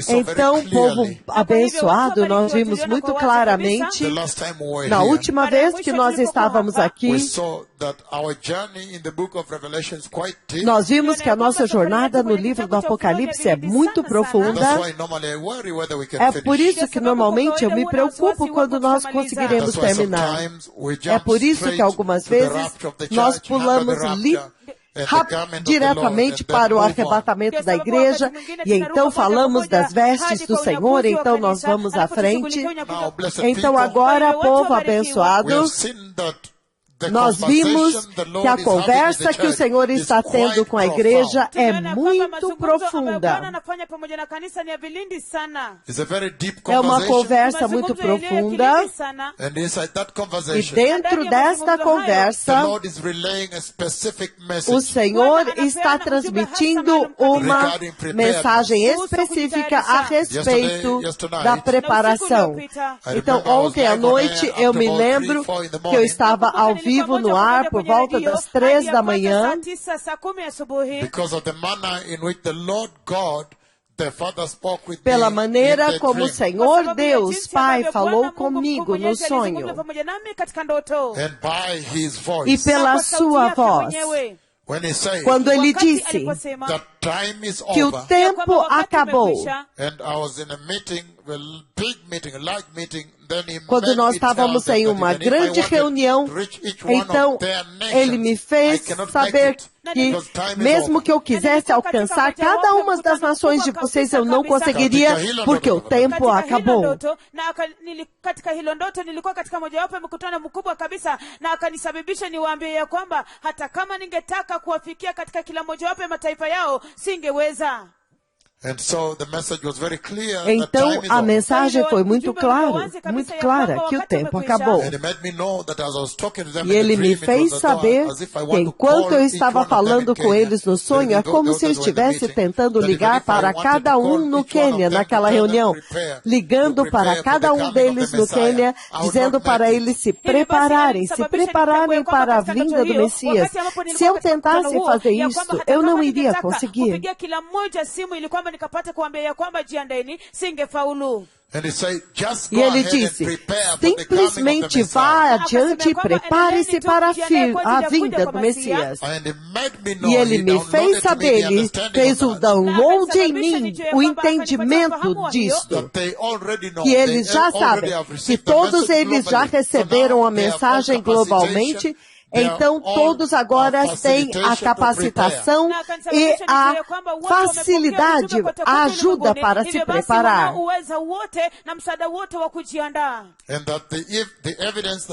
Então, povo abençoado, nós vimos muito claramente, na última vez que nós estávamos aqui, nós vimos que a nossa jornada no livro do Apocalipse é muito profunda. É por isso que normalmente eu me preocupo quando nós conseguiremos terminar. É por isso que algumas vezes nós pulamos diretamente para o arrebatamento da igreja, e então falamos das vestes do Senhor, então nós vamos à frente. Então agora, povo abençoado, nós vimos que a conversa que o Senhor está tendo com a igreja é muito profunda. É uma conversa muito profunda. E dentro desta conversa, o Senhor está transmitindo uma mensagem específica a respeito da preparação. Então, ontem à noite, eu me lembro que eu estava ao vivo no ar por volta das 3 da manhã, pela maneira como o Senhor Deus, Pai, falou comigo no sonho, e pela sua voz. Quando ele disse que o tempo acabou, quando nós estávamos em uma grande reunião, então ele me fez saber que mesmo que eu quisesse alcançar cada uma das nações de vocês, eu não conseguiria, porque o tempo acabou. Katika hilo ndoto nilikuwa katika mojawapo ya mkutano mkubwa kabisa, na akanisababisha niwaambie ya kwamba hata kama ningetaka kuwafikia katika kila mojawapo ya mataifa yao, singeweza. Então a mensagem foi muito clara, que o tempo acabou. E ele me fez saber que enquanto eu estava falando com eles no sonho, é como se eu estivesse tentando ligar para cada um no Quênia, naquela reunião. Ligando para cada um deles no Quênia, dizendo para eles se prepararem para a vinda do Messias. Se eu tentasse fazer isso, eu não iria conseguir. Nikapata kuambia ya kwamba jiandaeni, singefaulu. E ele disse, simplesmente vá adiante e prepare-se para a vinda do Messias. E ele me fez saber, ele fez o download em mim, o entendimento disto. Que eles já sabem, que todos eles já receberam a mensagem globalmente. Então, todos agora têm a capacitação e a facilidade, a ajuda para se preparar.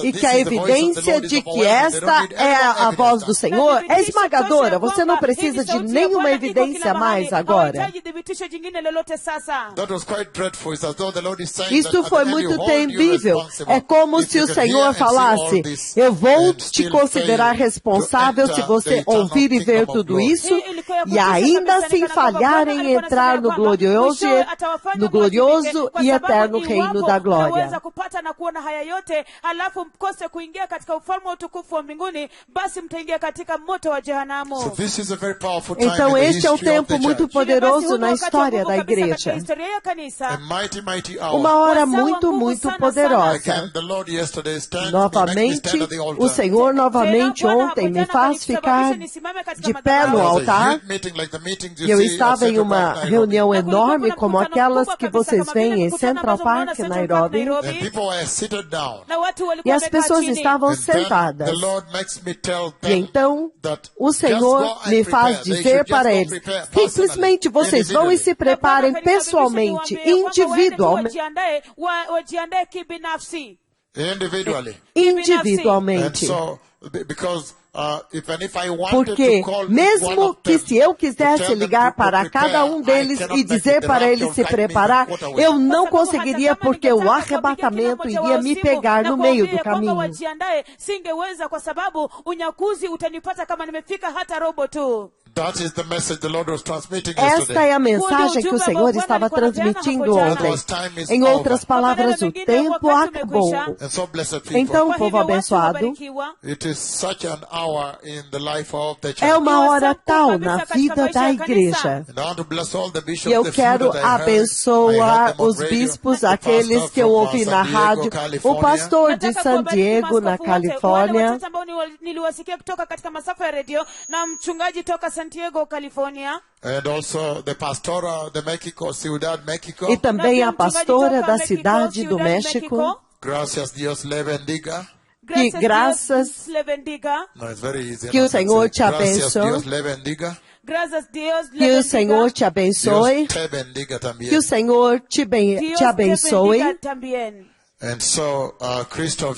E que a evidência de que esta é a voz do Senhor é esmagadora. Você não precisa de nenhuma evidência mais agora. Isso foi muito temível. É como se o Senhor falasse, eu vou te considerar responsável se você ouvir e ver tudo isso, e ainda assim falhar em entrar no glorioso e eterno reino da glória. Então este é um tempo muito poderoso na história da igreja. Uma hora muito, muito poderosa. Novamente, o Senhor ontem me faz ficar de pé no altar. Eu estava em uma reunião enorme como aquelas que vocês veem em Central Park, Nairobi. E as pessoas estavam sentadas. E então, o Senhor me faz dizer para eles, simplesmente vocês vão e se preparem pessoalmente, individualmente. Porque mesmo que se eu quisesse ligar para cada um deles e dizer para eles se preparar, eu não conseguiria, porque o arrebatamento iria me pegar no meio do caminho. Esta é a mensagem que o Senhor estava transmitindo ontem. Em outras palavras, o tempo acabou. Então, povo abençoado, é uma hora tal na vida da igreja. E eu quero abençoar os bispos, aqueles que eu ouvi na rádio, o pastor de San Diego, na Califórnia, Santiago, California. And also the pastora de México, Ciudad México. E também a pastora da cidade do México. Gracias Dios le bendiga. Que graças que o Senhor te abençoe. Que o Senhor te abençoe. Que o Senhor te abençoe.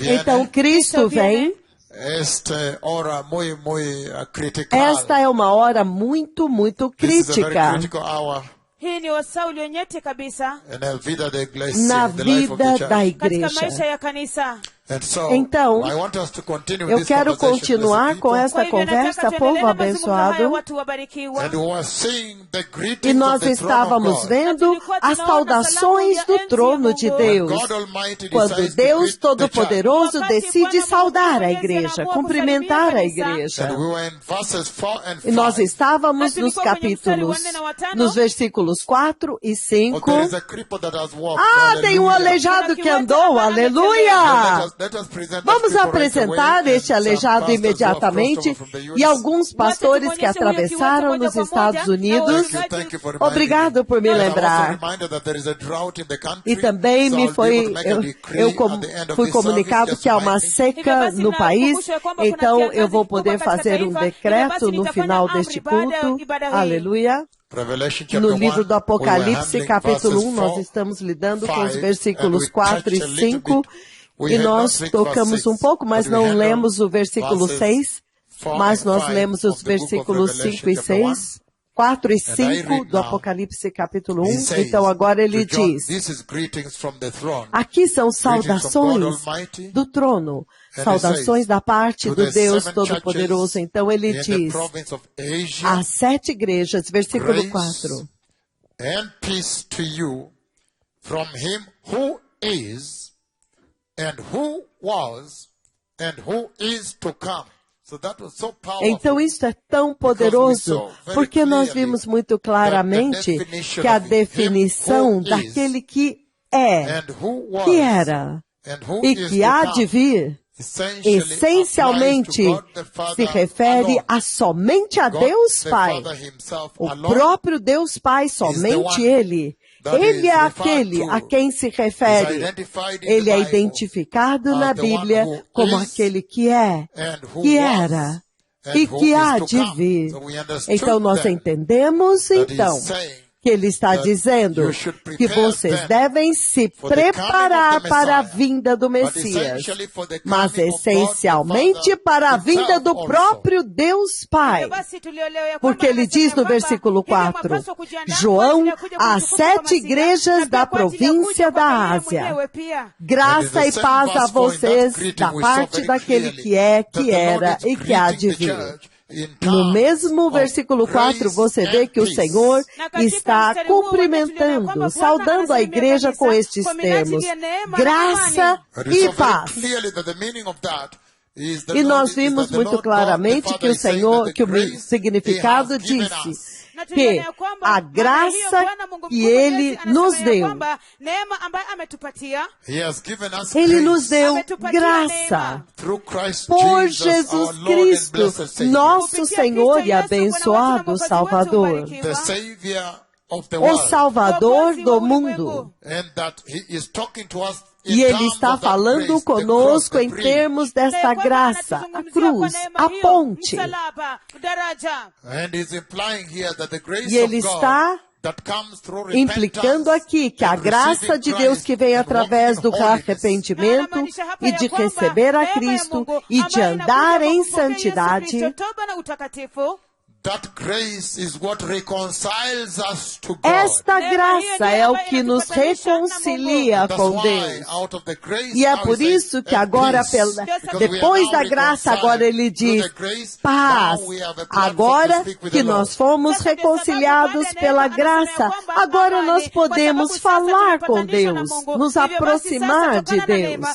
Então Cristo vem. Esta é uma hora muito crítica. Hii ni wasaa ulionyeti kabisa na vida da igreja. Katika maisha ya kanisa. Então, eu quero continuar com essa conversa, povo abençoado. E nós estávamos vendo as saudações do trono de Deus. Quando Deus Todo-Poderoso decide saudar a igreja, cumprimentar a igreja. E nós estávamos nos capítulos, nos versículos 4 e 5. Tem um aleijado que andou, aleluia! Vamos apresentar este aleijado imediatamente e alguns pastores que atravessaram nos Estados Unidos. Obrigado por me lembrar. E também fui comunicado que há uma seca no país, então eu vou poder fazer um decreto no final deste culto. Aleluia. No livro do Apocalipse, capítulo 1, nós estamos lidando com os versículos 4 e 5. E nós tocamos um pouco, mas não lemos o versículo 6, mas nós lemos os versículos 5 e 6, 4 e 5 do Apocalipse capítulo 1. Então agora ele diz, aqui são saudações do trono, saudações da parte do Deus Todo-Poderoso. Então ele diz, às 7 igrejas, versículo 4. And peace to you from him who is and who was, and who is to come. So that was so powerful. Então isso é tão poderoso, porque nós vimos muito claramente que a definição daquele que é, que era e que há de vir, essencialmente se refere somente a Deus Pai. O próprio Deus Pai, somente Ele. Ele é aquele a quem se refere. Ele é identificado na Bíblia como aquele que é, que era e que há de vir. Então nós entendemos, que ele está dizendo que vocês devem se preparar para a vinda do Messias, mas essencialmente para a vinda do próprio Deus Pai. Porque ele diz no versículo 4, João, às 7 igrejas da província da Ásia, graça e paz a vocês da parte daquele que é, que era e que há de vir. No mesmo versículo 4, você vê que o Senhor está cumprimentando, saudando a igreja com estes termos, graça e paz. E nós vimos muito claramente que o Senhor, que o significado disse que a graça que Ele nos deu, Ele nos deu graça por Jesus Cristo, nosso Senhor e abençoado Salvador, o Salvador do mundo. E Ele está falando conosco em termos desta graça, a cruz, a ponte. E Ele está implicando aqui que a graça de Deus que vem através do arrependimento e de receber a Cristo e de andar em santidade, That grace is what reconciles us to God. Esta graça é o que nos reconcilia com Deus. E é por isso que agora, depois da graça, agora ele diz, paz. Agora que nós fomos reconciliados pela graça, agora nós podemos falar com Deus, nos aproximar de Deus.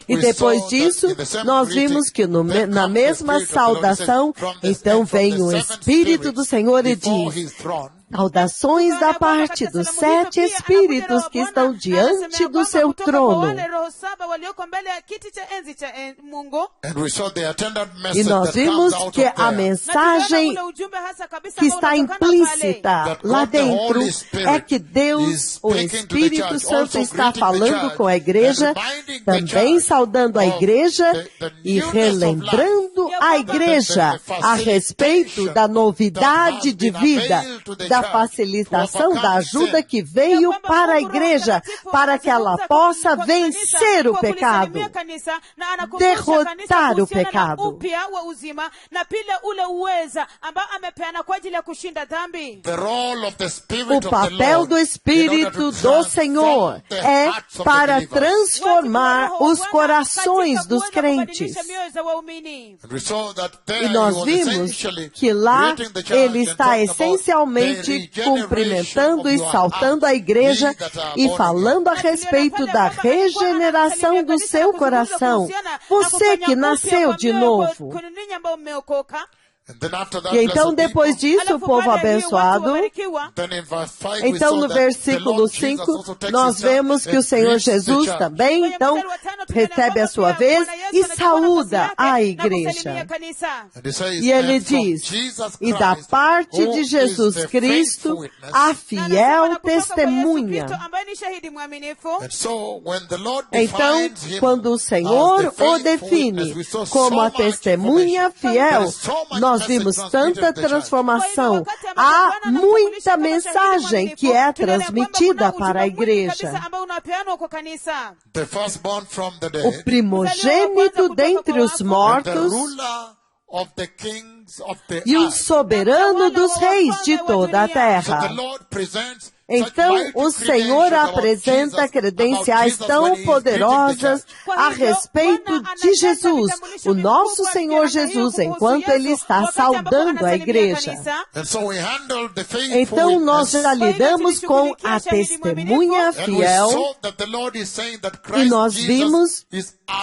E depois disso, nós vimos que na mesma saudação, então vem o Espírito do Senhor e diz, saudações da parte dos 7 Espíritos que estão diante do seu trono. E nós vimos que a mensagem que está implícita lá dentro é que Deus, o Espírito Santo, está falando com a igreja, também saudando a igreja e relembrando a igreja a respeito da novidade de vida, da facilitação da ajuda que veio para a igreja, para que ela possa vencer o pecado, derrotar o pecado. O papel do Espírito do Senhor é para transformar os corações dos crentes. E nós vimos que lá ele está essencialmente cumprimentando e saltando a igreja e falando a respeito da regeneração do seu coração. Você que nasceu de novo. E então, depois disso, o povo abençoado, então no versículo 5, nós vemos que o Senhor Jesus também, então, recebe a sua vez e saúda a igreja. E ele diz, e da parte de Jesus Cristo, a fiel testemunha. Então, quando o Senhor o define como a testemunha fiel, nós vimos tanta transformação. Há muita mensagem que é transmitida para a igreja. O primogênito dentre os mortos e o soberano dos reis de toda a terra. Então, o Senhor apresenta credenciais tão poderosas a respeito de Jesus, o nosso Senhor Jesus, enquanto Ele está saudando a igreja. Então, nós já lidamos com a testemunha fiel e nós vimos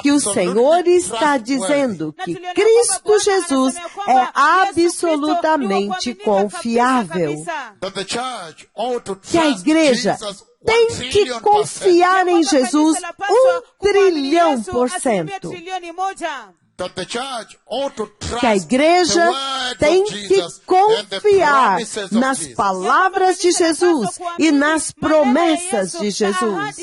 que o Senhor está dizendo que Cristo Jesus é absolutamente confiável. Que a igreja tem que confiar em Jesus 1.000.000%. Que a igreja tem que confiar nas palavras de Jesus e nas promessas de Jesus.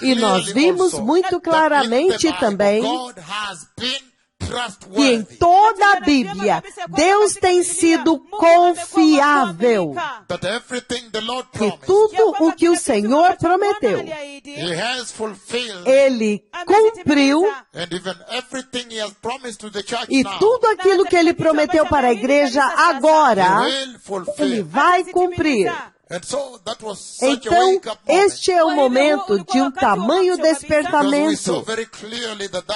E nós vimos muito claramente também que em toda a Bíblia, Deus tem sido confiável. Que tudo o que o Senhor prometeu, Ele cumpriu. E tudo aquilo que Ele prometeu para a igreja agora, Ele vai cumprir. Então, este é o momento de um tamanho despertamento,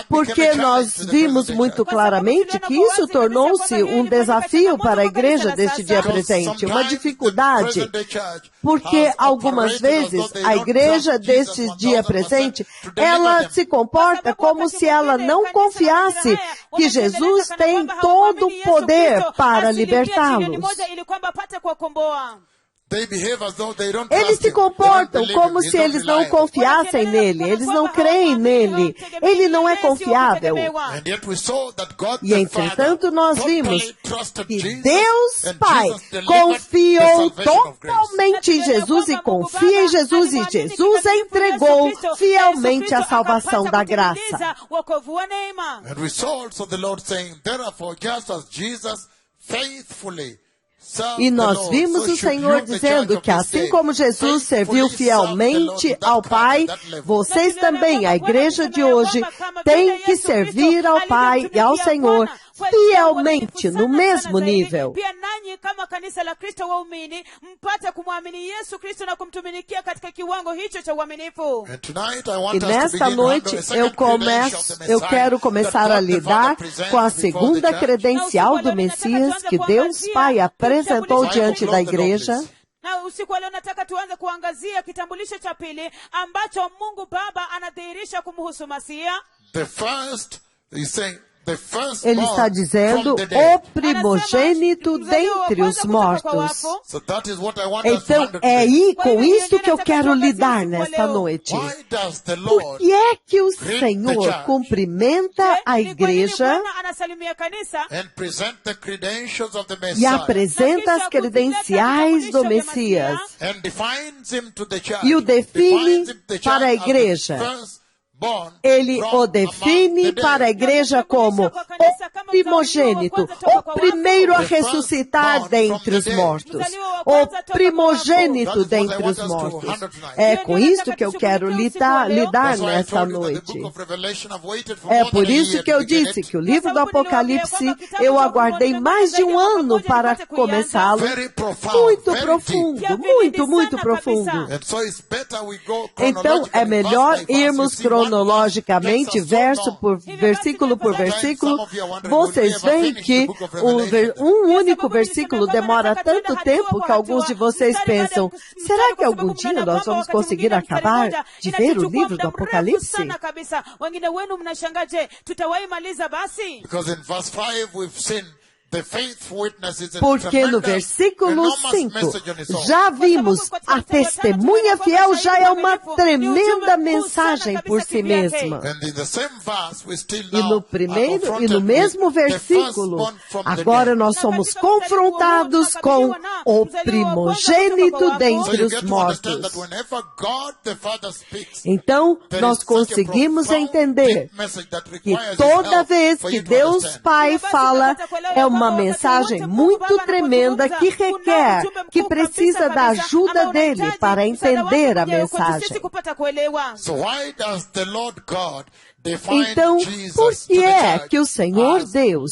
porque nós vimos muito claramente que isso tornou-se um desafio para a igreja deste dia presente, uma dificuldade, porque algumas vezes a igreja deste dia presente, ela se comporta como se ela não confiasse que Jesus tem todo o poder para libertá-los. Eles se comportam como se eles não confiassem nele, eles não creem nele, ele não é confiável. E entretanto nós vimos que Deus Pai confiou totalmente em Jesus e confia em Jesus e Jesus entregou fielmente a salvação da graça. E nós vimos o Senhor dizendo que assim como Jesus serviu fielmente ao Pai, vocês também, a igreja de hoje, têm que servir ao Pai e ao Senhor fielmente, no mesmo nível. Pia nanyi kama kanisa la Kristo waumini mpate kumwamini Yesu Kristo na kumtumikia katika kiwango hicho cha uaminifu. E nesta noite eu quero começar a lidar com a segunda credencial do Messias que Deus Pai apresentou diante da igreja. Na usiku wa leo nataka tuanze kuangazia kitambulisho cha pili ambacho Mungu Baba anadhihirisha kumhusu Masia. Ele está dizendo o primogênito dentre os mortos. Então, é aí com isso que eu quero lidar nesta noite. Por que é que o Senhor cumprimenta a igreja e apresenta as credenciais do Messias e o define para a igreja? Ele o define para a igreja como o primogênito, o primeiro a ressuscitar dentre os mortos, o primogênito dentre os mortos. É com isso que eu quero lidar nesta noite. É por isso que eu disse que o livro do Apocalipse, eu aguardei mais de um ano para começá-lo. Muito profundo, muito profundo. Então, é melhor irmos cronologicamente, versículo por versículo. Vocês veem que um único versículo demora tanto tempo que alguns de vocês pensam, será que algum dia nós vamos conseguir acabar de ver o livro do Apocalipse? Because in verse 5 we've seen Porque no versículo 5 já vimos, a testemunha fiel já é uma tremenda mensagem por si mesma. E no mesmo versículo, agora nós somos confrontados com o primogênito dentre os mortos. Então, nós conseguimos entender que toda vez que Deus Pai fala, é uma mensagem muito tremenda que requer, que precisa da ajuda dele para entender a mensagem. Então, por que é que o Senhor Deus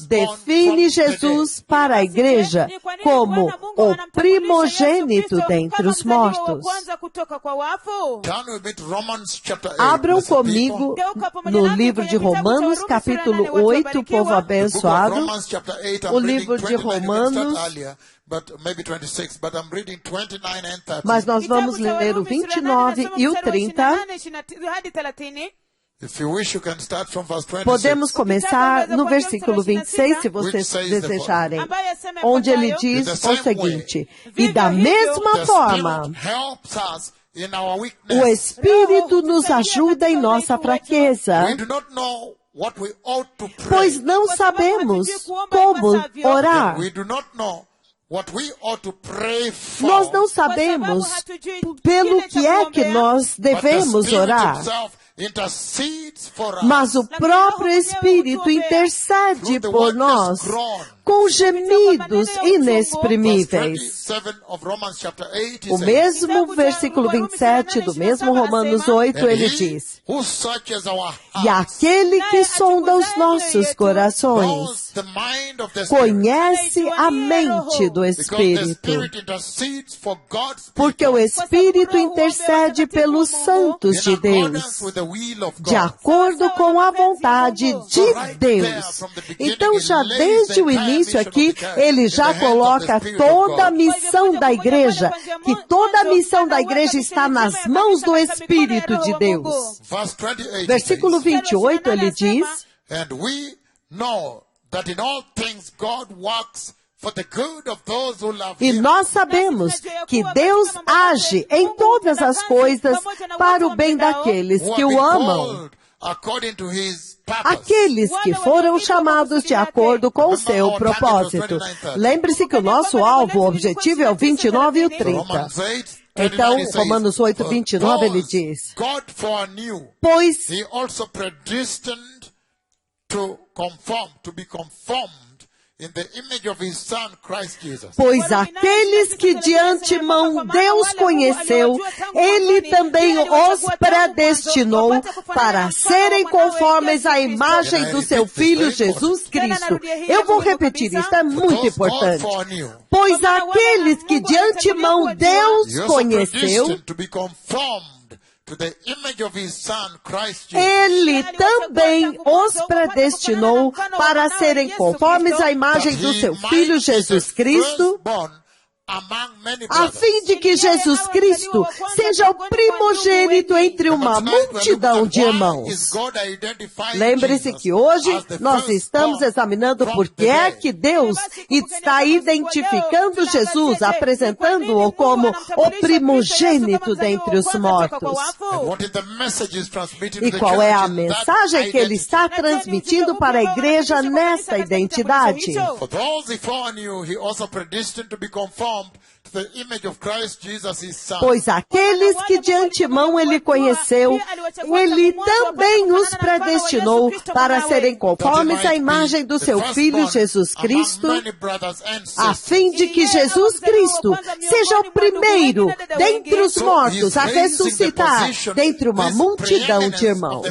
define Jesus para a igreja como o primogênito dentre os mortos? Abram comigo no livro de Romanos, capítulo 8, povo abençoado. O livro de Romanos. Mas nós vamos ler o 29 e o 30. Podemos começar no versículo 26, se vocês desejarem, onde ele diz o seguinte: e da mesma forma, o Espírito nos ajuda em nossa fraqueza, pois não sabemos como orar. Nós não sabemos pelo que é que nós devemos orar. Mas o próprio Espírito intercede por nós com gemidos inexprimíveis. O mesmo versículo 27 do mesmo Romanos 8, ele diz: e aquele que sonda os nossos corações conhece a mente do Espírito, porque o Espírito intercede pelos santos de Deus, de acordo com a vontade de Deus. Então, já desde o início aqui, ele já coloca toda a missão da igreja, que toda a missão da igreja está nas mãos do Espírito de Deus. Versículo 28, ele diz: e nós sabemos que Deus age em todas as coisas para o bem daqueles que o amam, aqueles que foram chamados de acordo com o seu propósito. Lembre-se que o nosso alvo, o objetivo é o 29 e o 30. Então, Romanos 8, 29, ele diz: pois in the image of his son, Christ Jesus. Pois aqueles que de antemão Deus conheceu, Ele também os predestinou para serem conformes à imagem do seu Filho Jesus Cristo. Eu vou repetir isso, é muito importante. Pois aqueles que de antemão Deus conheceu, Ele também os predestinou para serem conformes à imagem do seu Filho Jesus Cristo, a fim de que Jesus Cristo seja o primogênito entre uma multidão de irmãos. Lembre-se que hoje nós estamos examinando por que é que Deus está identificando Jesus, apresentando-o como o primogênito dentre os mortos. E qual é a mensagem que ele está transmitindo para a igreja nessa identidade? Pois aqueles que de antemão ele conheceu, ele também os predestinou para serem conformes à imagem do seu Filho Jesus Cristo, a fim de que Jesus Cristo seja o primeiro dentre os mortos a ressuscitar dentre uma multidão de irmãos.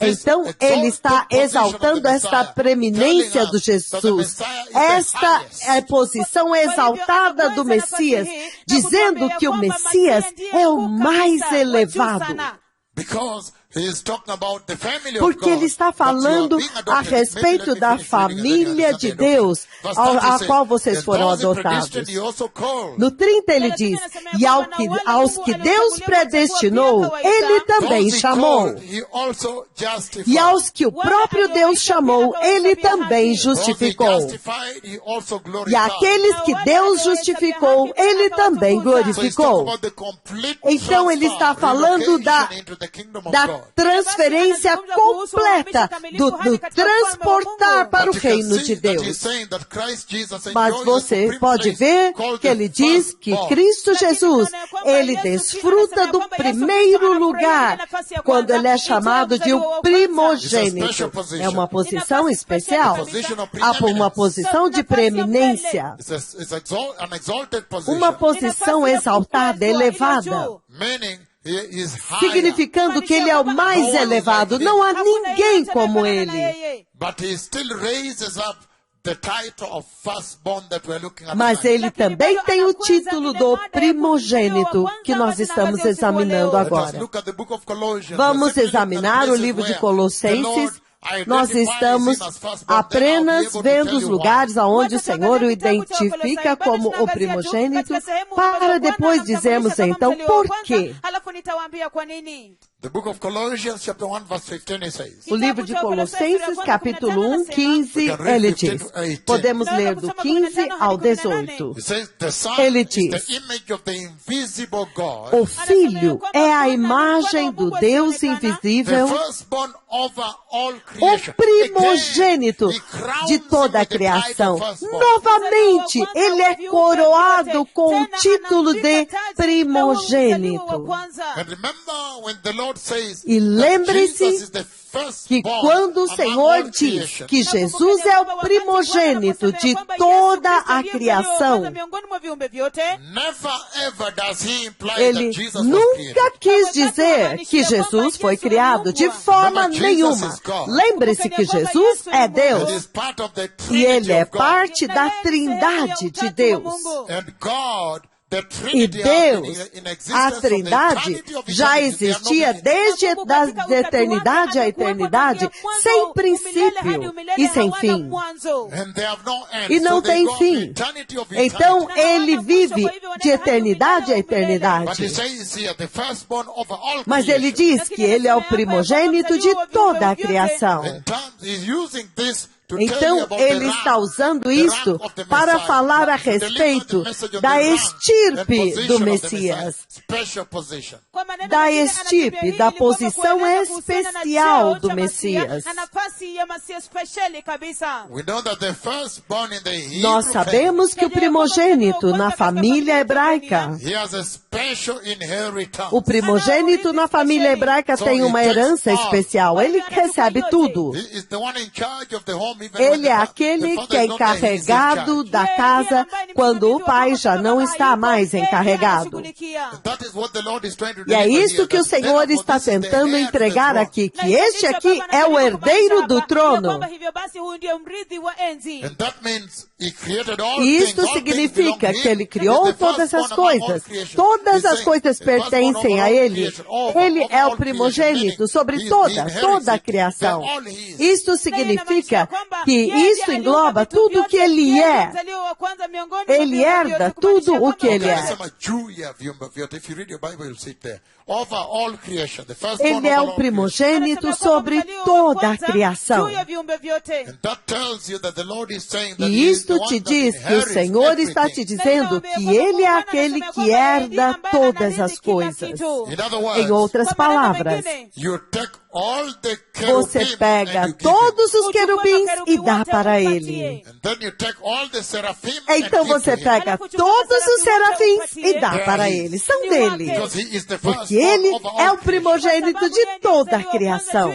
Então, ele está exaltando esta preeminência do Jesus, esta é a posição exaltada do Messias, dizendo que o Messias é o mais elevado. Porque ele está falando a respeito da família de Deus, a qual vocês foram adotados. No 30 ele diz, e aos que Deus predestinou, ele também chamou. E aos que o próprio Deus chamou, ele também justificou. E aqueles que Deus justificou, ele também glorificou. Então ele está falando da transferência completa, do transportar para o reino de Deus. Mas você pode ver que ele diz que Cristo Jesus, ele desfruta do primeiro lugar, quando ele é chamado de o primogênito. É uma posição especial, uma posição de preeminência, uma posição exaltada, elevada. Significando que ele é o mais elevado. Não há ninguém como ele. Mas ele também tem o título do primogênito que nós estamos examinando agora. Vamos examinar o livro de Colossenses. Nós estamos apenas vendo os lugares aonde o Senhor o identifica como o primogênito, para depois dizermos então por quê. O livro de Colossenses, capítulo 1, 15, ele diz, podemos ler do 15 ao 18. Ele diz, o Filho é a imagem do Deus invisível, o primogênito de toda a criação. Novamente, ele é coroado com o título de primogênito. E lembre-se que quando o Senhor diz que Jesus é o primogênito de toda a criação, ele nunca quis dizer que Jesus foi criado de forma nenhuma. Lembre-se que Jesus é Deus e ele é parte da Trindade de Deus. E Deus, a Trindade, já existia desde a eternidade à eternidade, sem princípio e sem fim. E não tem fim. Então, ele vive de eternidade a eternidade. Mas ele diz que ele é o primogênito de toda a criação. Então, ele está usando isto para falar a respeito da estirpe do Messias. Da estirpe, da posição especial do Messias. Nós sabemos que o primogênito na família hebraica, o primogênito na família hebraica tem uma herança especial. Ele recebe tudo. Ele é aquele que é encarregado da casa quando o pai já não está mais encarregado. E é isso que o Senhor está tentando entregar aqui, que este aqui é o herdeiro do trono. E isto significa que Ele criou todas as coisas. Todas as coisas pertencem a Ele. Ele é o primogênito sobre toda a criação. Isto significa que isso engloba tudo o que Ele é. Ele herda tudo o que Ele é. Ele é o primogênito sobre toda a criação. E isto te diz que o Senhor está te dizendo que Ele é aquele que herda todas as coisas. Em outras palavras, você pega todos os querubins e dá para Ele. Então você pega todos os serafins e dá para Ele. São dele. Porque Ele é o primogênito de toda a criação.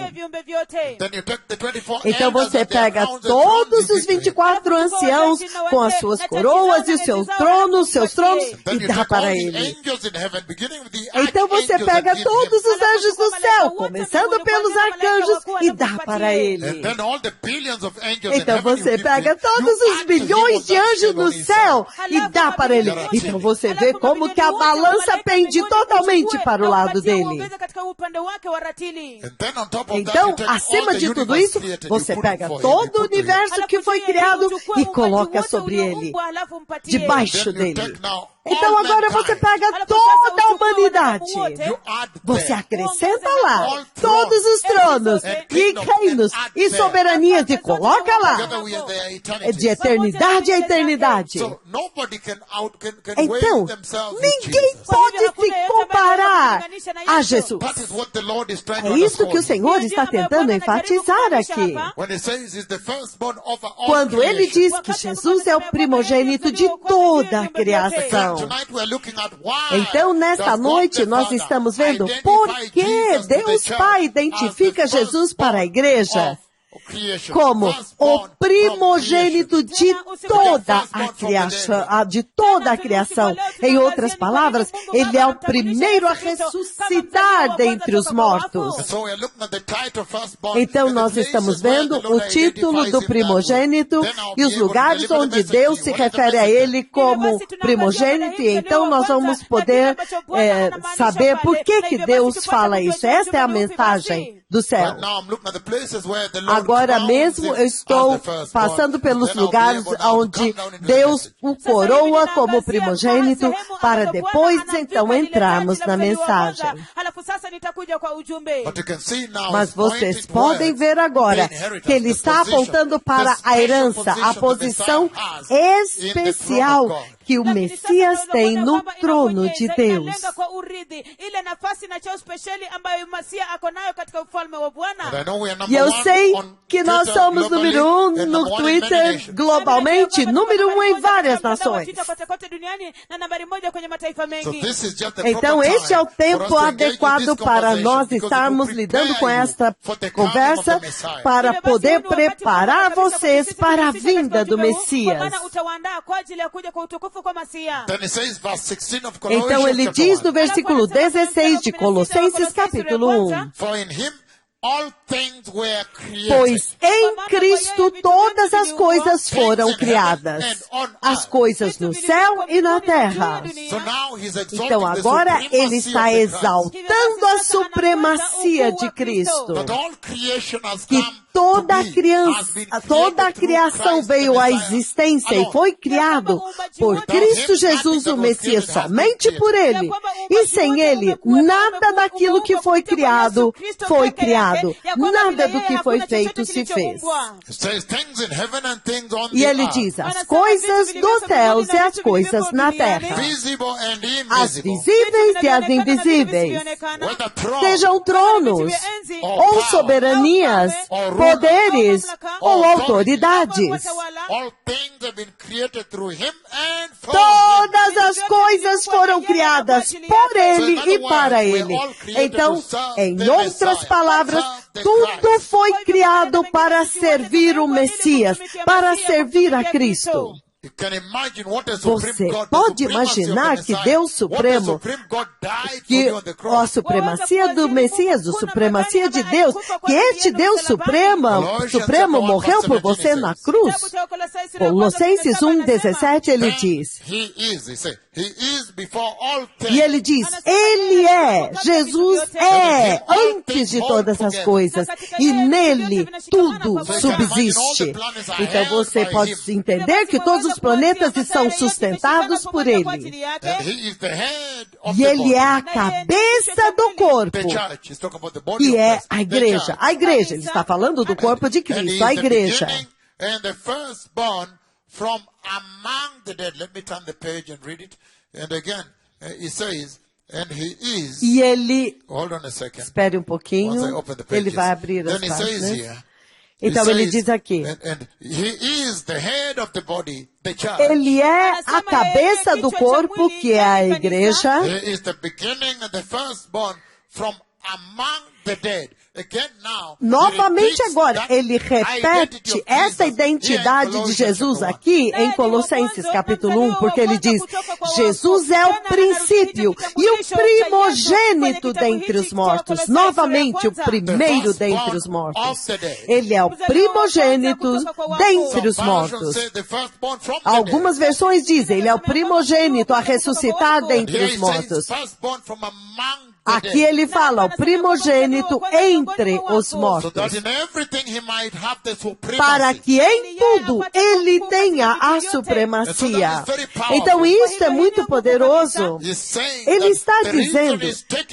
Então você pega todos os 24 anciãos com as suas coroas e os seus tronos e dá para Ele. Então você pega todos os anjos do céu, começando pelos arcanjos, e dá para Ele. Então você pega todos os bilhões de anjos no céu e dá para Ele. Então você vê como que a balança pende totalmente para o lado dele. Então, acima de tudo isso, você pega todo o universo que foi criado e coloca sobre ele, debaixo dele. Então agora você pega toda a humanidade. Você acrescenta lá todos os tronos e reinos e soberanias e coloca lá. De eternidade a eternidade. Então, ninguém pode se comparar a Jesus. É isso que o Senhor está tentando enfatizar aqui. Quando Ele diz que Jesus é o primogênito de toda a criação. Então, nesta noite, nós estamos vendo por que Deus Pai identifica Jesus para a igreja como o primogênito de toda a criação. Em outras palavras, Ele é o primeiro a ressuscitar dentre os mortos. Então nós estamos vendo o título do primogênito e os lugares onde Deus se refere a Ele como primogênito, e então nós vamos poder saber por que Deus fala isso. Esta é a mensagem do céu. Agora mesmo eu estou passando pelos lugares onde Deus o coroa como primogênito, para depois então entrarmos na mensagem. Mas vocês podem ver agora que ele está apontando para a herança, a posição especial que o Messias tem no trono de Deus. E eu sei que nós somos número 1 no Twitter globalmente, número 1 em várias nações. Então este é o tempo adequado para nós estarmos lidando com esta conversa, para poder preparar vocês para a vinda do Messias. Então ele diz no versículo 16 de Colossenses capítulo 1. Pois em Cristo todas as coisas foram criadas, as coisas no céu e na terra. Então agora ele está exaltando a supremacia de Cristo. Que toda a criação veio à existência e foi criado por Cristo Jesus, o Messias, somente por Ele. E sem Ele, nada daquilo que foi criado foi criado. Nada do que foi feito se fez. E ele diz, as coisas dos céus e as coisas na terra, as visíveis e as invisíveis, sejam tronos, ou soberanias, poderes ou autoridades. Todas as coisas foram criadas por Ele e para Ele. Então, em outras palavras, Tudo foi criado para servir o Messias, para servir a Cristo. Você pode imaginar que Deus Supremo, que a supremacia do Messias, a supremacia de Deus, que este Deus Supremo morreu por você na cruz. Colossenses 1:17 ele diz. E ele diz, Ele é, Jesus é, antes de todas as coisas, e nele tudo subsiste. Então você pode entender que todos os planetas estão sustentados por Ele. E Ele é a cabeça do corpo, que é a igreja. A igreja, ele está falando do corpo de Cristo, a igreja. From among the dead. Let me turn the page and read it. And again, it says, and he is. E ele, hold on a second. Espere um pouquinho, ele vai abrir as páginas. Então ele diz aqui, and he is the head of the body, the church. Ele é a cabeça do corpo, que é a igreja. He is the beginning and the firstborn from among the dead. Novamente agora, ele repete essa identidade de Jesus aqui em Colossenses capítulo 1, porque ele diz, Jesus é o princípio e o primogênito dentre os mortos. Novamente, o primeiro dentre os mortos. Ele é o primogênito dentre os mortos. Algumas versões dizem, ele é o primogênito a ressuscitar dentre os mortos. Aqui ele fala, o primogênito entre os mortos. Para que em tudo ele tenha a supremacia. Então isso é muito poderoso. Ele está dizendo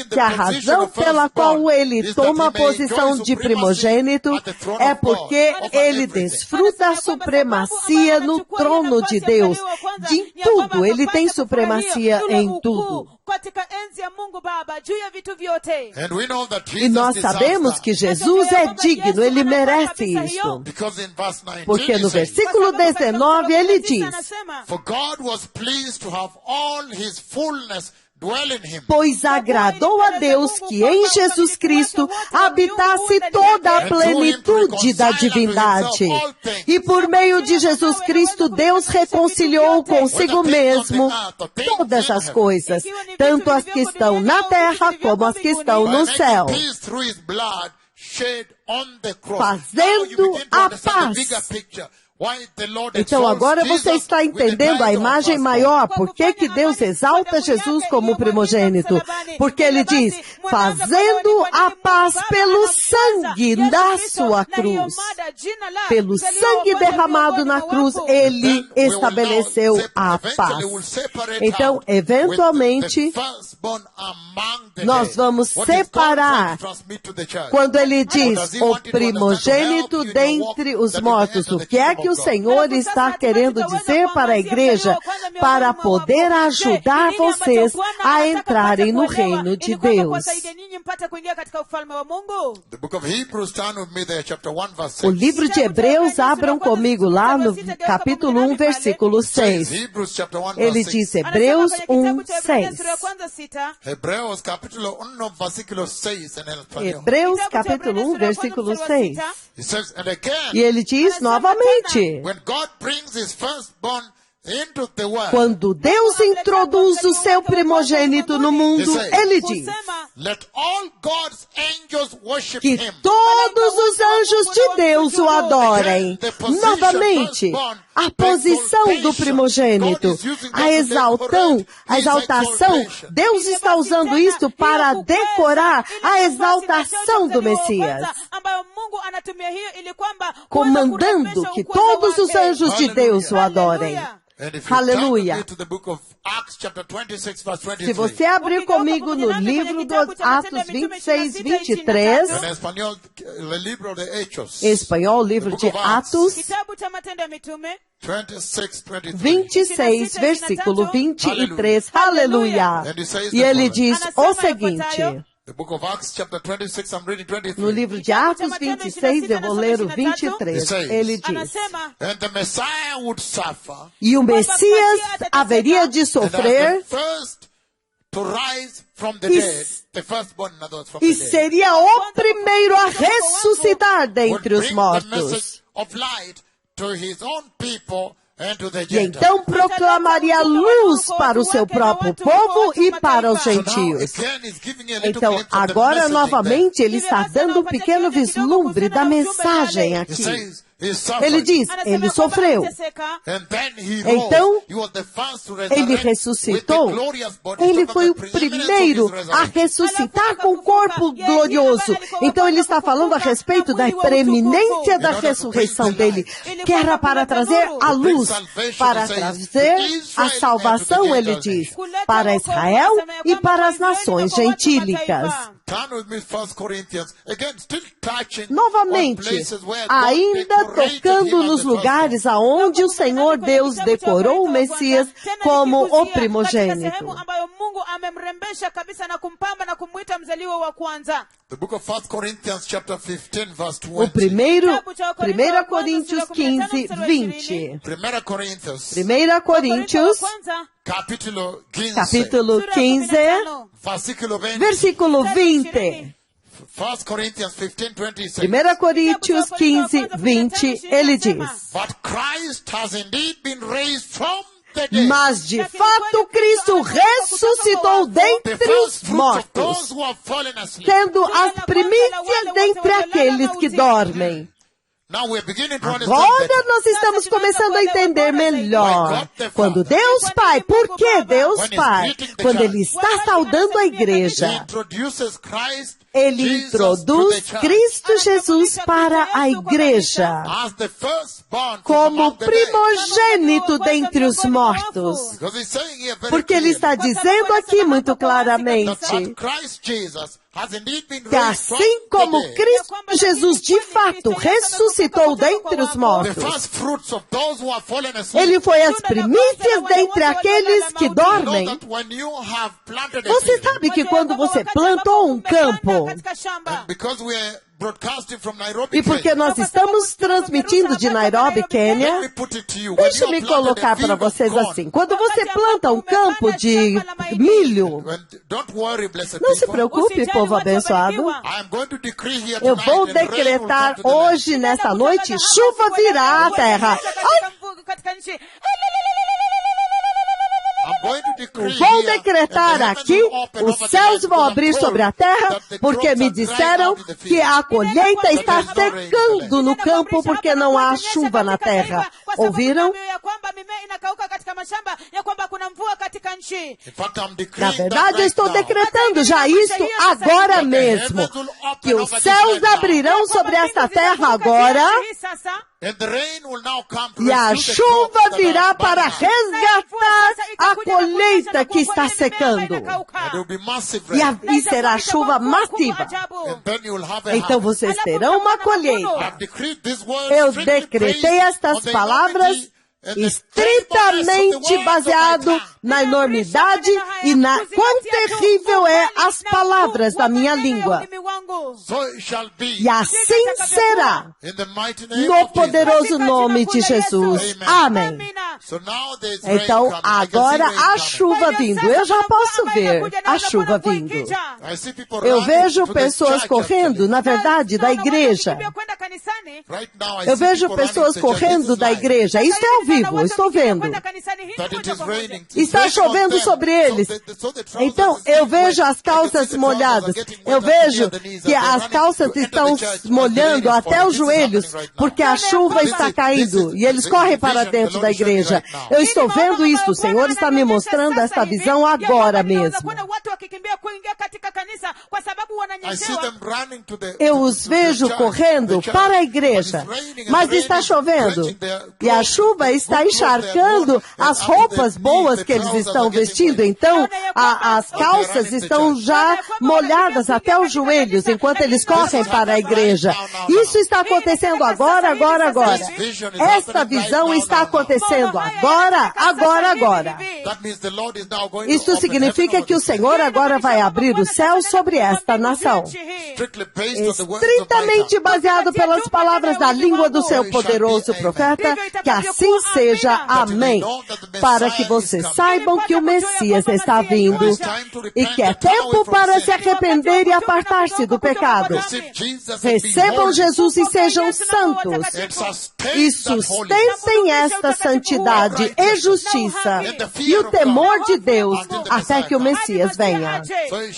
que a razão pela qual ele toma a posição de primogênito é porque ele desfruta a supremacia no trono de Deus. De tudo, ele tem supremacia em tudo. E nós sabemos que Jesus é digno, ele merece isso. Porque no versículo 19 ele diz, pois agradou a Deus que em Jesus Cristo habitasse toda a plenitude da divindade. E por meio de Jesus Cristo, Deus reconciliou consigo mesmo todas as coisas, tanto as que estão na terra como as que estão no céu, fazendo a paz. Então agora você está entendendo a imagem maior, por que Deus exalta Jesus como primogênito? Porque ele diz, fazendo a paz pelo sangue da sua cruz. Pelo sangue derramado na cruz, ele estabeleceu a paz. Então, eventualmente, nós vamos separar, quando ele diz, o primogênito dentre os mortos, o que é que o Senhor está querendo dizer para a igreja para poder ajudar vocês a entrarem no reino de Deus. O livro de Hebreus, abram comigo lá no capítulo 1, versículo 6. Ele diz, Hebreus 1, 6. Hebreus capítulo 1, versículo 6. Hebreus capítulo 1, versículo 6. E ele diz novamente, quando Deus introduz o seu primogênito no mundo, ele diz que todos os anjos de Deus o adorem. Novamente, a posição do primogênito, a exaltação, Deus está usando isso para decorar a exaltação do Messias, comandando que todos os anjos de Deus o adorem. Aleluia. Se você abrir comigo no livro dos Atos 26, 23, em espanhol, livro de Atos 26, versículo 23, aleluia. E ele diz o seguinte, no livro de Atos 26, eu vou ler o 23. Ele diz, e o Messias haveria de sofrer to rise from the dead, the firstborn, in other words, from E the dead, seria o primeiro a ressuscitar dentre os the mortos. message of light to his own people and to the E Gentiles. então proclamaria luz para o seu próprio povo e para os So now, gentios. again, he's giving a little Então, glimpse of the agora, messaging novamente, ele está dando um pequeno vislumbre da mensagem there. He aqui. says he suffered, Ele diz, ele sofreu. and then he Então, rose. He was the first to resurrect ele with the ressuscitou. glorious body. Ele Talking foi o about the preeminence of primeiro his a resurrection. ressuscitar com o corpo glorioso. Então ele está falando a respeito da preeminência da ressurreição dele, que era para trazer a luz, para trazer a salvação, ele diz, para Israel e para as nações gentílicas. Turn with me 1 Corinthians. Again, still touching on Novamente, places where God ainda decorated tocando him as nos the lugares aonde o Senhor Deus decorou o Messias como o primogênito. ambayo Mungu amemrembesha kabisa na kumpamba na kumuita mzaliwa wa kwanza. The book of 1 Corinthians chapter 15 verse O 20. primeiro, 1 Coríntios 15, 20. 1 Corinthians 1 Coríntios, capítulo 15 capítulo 15, versículo 20. versículo 20. 1 Corinthians 15, 20 says, 1 Coríntios 15, 20, ele diz: but Christ has indeed been raised from the dead. mas de fato Cristo ressuscitou The dentre first os fruits of mortos, those who have fallen asleep. sendo as primícias dentre aqueles que dormem. Now we're beginning to understand Agora that nós estamos começando a entender melhor. Quando Deus Pai, por que Deus Pai? Quando Ele está saudando a He igreja, introduces Christ Ele Jesus to introduz the church Cristo Jesus para a igreja as the firstborn from como among the dead. primogênito dentre os mortos. Because he's saying here very Porque Ele clearly está dizendo aqui muito claramente that Christ Jesus has indeed been que raised from assim como the dead. Cristo Jesus de fato ressuscitou dentre os The mortos, first fruits of those who have fallen asleep. Ele foi as primícias dentre aqueles que You know dormem. that when you have planted a Você seed, sabe que quando você plantou um campo, and because we are broadcasting from Nairobi, e porque Kenya, nós estamos transmitindo de Nairobi, let Quênia, me put it to you. When you deixe-me have planted colocar a para field of vocês corn, assim. Quando você planta um campo de milho, don't worry, blessed não se people. preocupe, povo abençoado. I am going to decree here Eu tonight, vou and rain will decretar come to the land. hoje, nesta noite, chuva virá à terra. Ai, I'm going to decree vou here, decretar and the heavens aqui, will open os over the céus land, vão because abrir I'm sobre a told terra, that the porque crops me are drying disseram out in the que field. a colheita está There is no rain in the secando no campo porque não há chuva na terra. Ouviram? In fact, I'm Na decreeing verdade, that eu right estou now. decretando já isto agora mesmo. Que os céus abrirão sobre esta terra agora And the rain will now come to e a rescue the chuva crops that virá are para barren. resgatar a colheita que está secando. And there will be massive rain. E será chuva massiva. And then you will have a Então harvest. vocês terão uma colheita. I've decreed these words Eu strictly decretei based estas on the palavras enormity and the estritamente terribleness of the words baseado of my tongue. na enormidade e na quão terrível é as palavras da minha língua. So it shall be E assim será in the mighty name no of Jesus. poderoso nome de Jesus. Amém. So now there is rain Então coming. I can see agora rain há coming. chuva vindo. Eu já posso ver a chuva vindo. I see people Eu running vejo to the pessoas church correndo, na verdade, da igreja. Right now, I Eu see vejo people pessoas running to the church. correndo This da is live. igreja. Isso é ao vivo, eu estou vendo. That it is raining. It's Está raining on chovendo them. sobre eles. So the trousers Então, is eu getting vejo wet. as I can calças see the trousers molhadas. are getting Eu wet up to vejo near the knees, and que they're as running calças to enter estão the church as the molhando rain is até falling. os This is joelhos, happening right now. porque a chuva This está is- caindo this is e eles the correm para vision the dentro Lord da is showing igreja. right now. Eu estou vendo isso, o Senhor está me mostrando esta visão agora mesmo. I see them running to the- Eu to os the vejo church, correndo the church. para a But igreja, it's raining and mas the rain está is chovendo drenching their e a clothes. chuva está Good clothes they are encharcando worn, and as up to roupas the boas knee, que the eles trousers estão are getting vestindo. wet. Então, as calças estão já molhadas até os joelhos enquanto eles correm para a igreja. Isso está acontecendo agora, agora, agora. Esta visão está acontecendo agora, agora, agora. That means the Lord is now going to Isso open significa heaven que o over this Senhor agora vai abrir os céus céus sobre esta nação. Estritamente baseado pelas palavras da língua do seu poderoso profeta, que assim seja, amém. Para que vocês saibam que o Messias está vindo e que é tempo para se arrepender e apartar-se do pecado. Recebam Jesus e sejam santos e sustentem esta santidade e justiça e o temor de Deus até que o Messias venha.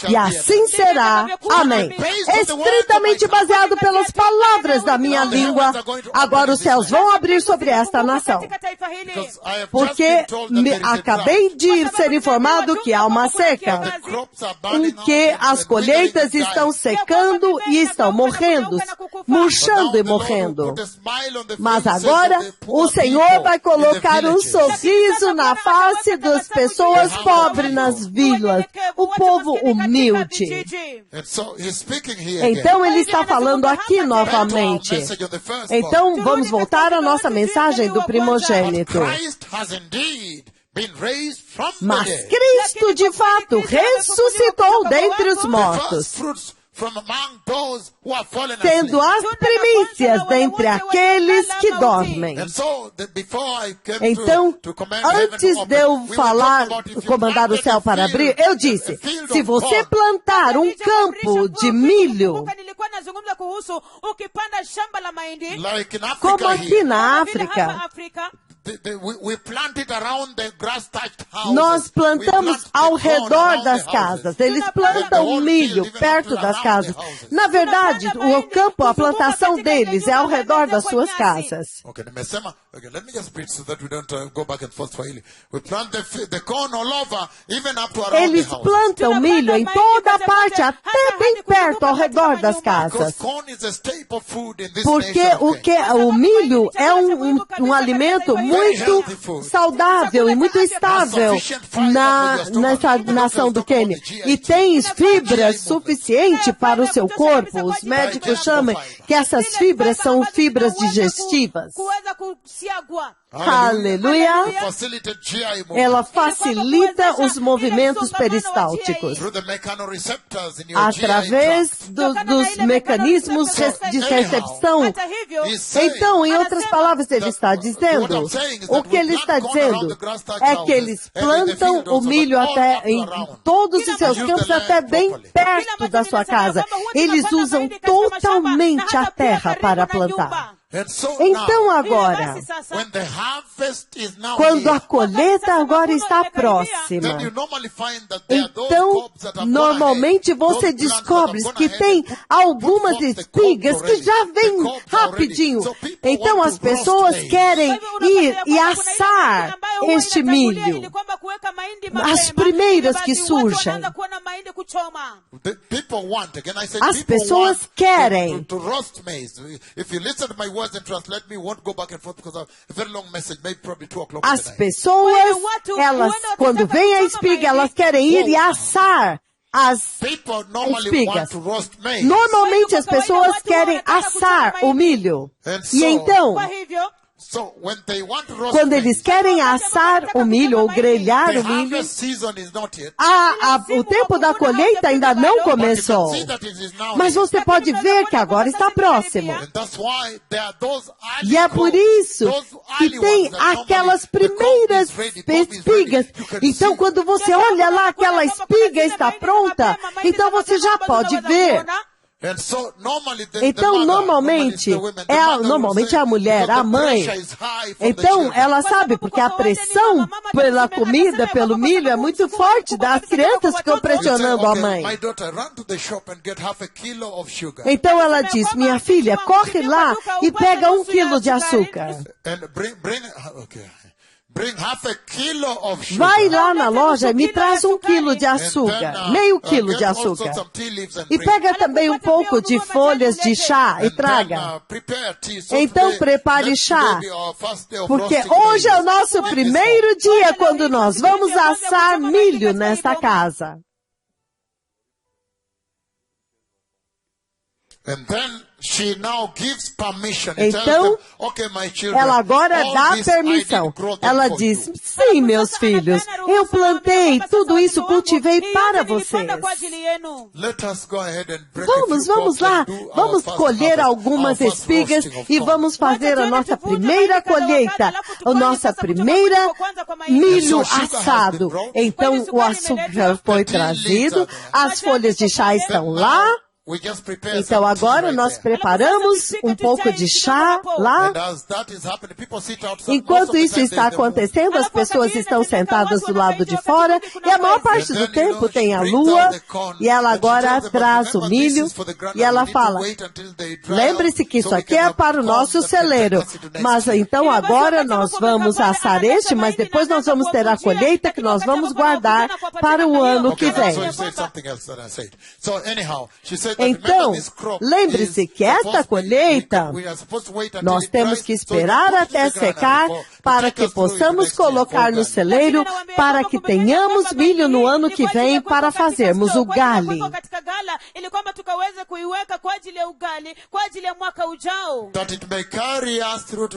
E assim será, amém. Estritamente baseado pelas palavras da minha língua, agora os céus vão abrir sobre esta nação. Porque acabei de ser informado que há uma seca, em que as colheitas estão secando e estão morrendo, murchando e morrendo. Mas agora, o Senhor vai colocar um sorriso na face das pessoas pobres nas vilas, o povo humilde. Então, ele está falando aqui novamente. Então, vamos voltar à nossa mensagem do primogênito. Mas Cristo, de fato, ressuscitou dentre os mortos, sendo as primícias dentre aqueles que dormem. Então, antes de eu falar, comandar o céu para abrir, eu disse, se você plantar um campo de milho, como aqui na África, nós plantamos ao redor das casas. Eles plantam milho perto das casas. Na verdade, o campo, a plantação deles é ao redor das suas casas. Eles plantam milho em toda a parte, até bem perto, ao redor das casas. Porque o milho é um alimento muito saudável e muito estável nessa nação do Quênia. E tem fibras suficientes para o seu corpo. Os médicos chamam que essas fibras são fibras digestivas. Aleluia! Ela facilita os movimentos peristálticos através dos mecanismos de recepção. Então, em outras palavras, ele está dizendo, o que ele está dizendo é que eles plantam o milho até em todos os seus campos, até bem perto da sua casa. Eles usam totalmente a terra para plantar. Então agora, quando a colheita agora está próxima, então normalmente você descobre que tem algumas espigas que já vêm rapidinho. Então as pessoas querem ir e assar este milho, as primeiras que surgem. As pessoas querem. As pessoas, elas, quando vem a espiga, elas querem ir e assar as espigas. Normalmente as pessoas querem assar o milho. E então, quando eles querem assar o milho ou grelhar o milho, o tempo da colheita ainda não começou. Mas você pode ver que agora está próximo. E é por isso que tem aquelas primeiras espigas. Então, quando você olha lá, aquela espiga está pronta, então você já pode ver. Então, normalmente a mulher, a mãe, então ela sabe, porque a pressão pela comida, pelo milho é muito forte, as crianças ficam pressionando a mãe. Então ela diz, minha filha, corre lá e pega 1 quilo de açúcar. Vai lá na loja e me traz 1 quilo de açúcar, meio quilo de açúcar. E pega também um pouco de folhas de chá e traga. Então prepare chá, porque hoje é o nosso primeiro dia quando nós vamos assar milho nesta casa. she now gives permission. Então, ela agora dá permissão. Ela diz, sim, meus filhos, eu plantei tudo isso, cultivei para vocês. Vamos lá, vamos colher algumas espigas e vamos fazer a nossa primeira colheita, a nossa primeira milho assado. Então, o açúcar foi trazido, as folhas de chá estão lá. Então agora nós preparamos um pouco de chá lá. Enquanto isso está acontecendo, as pessoas estão sentadas do lado de fora e a maior parte do tempo tem a lua e ela agora traz o milho e ela fala, lembre-se que isso aqui é para o nosso celeiro, mas então agora nós vamos assar este, mas depois nós vamos ter a colheita que nós vamos guardar para o ano que vem. Então, lembre-se que esta colheita, nós temos que esperar até secar para que possamos colocar no celeiro, para que tenhamos milho no ano que vem para fazermos o gale.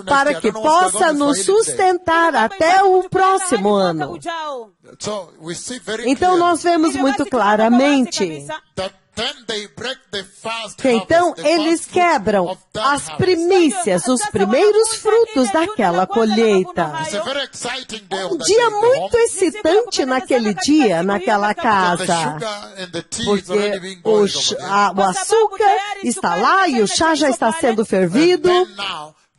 Para que possa nos sustentar até o próximo ano. Então, nós vemos muito claramente que então eles quebram as primícias, os primeiros frutos daquela colheita. Um dia muito excitante naquele dia, naquela casa, porque o açúcar está lá e o chá já está sendo fervido.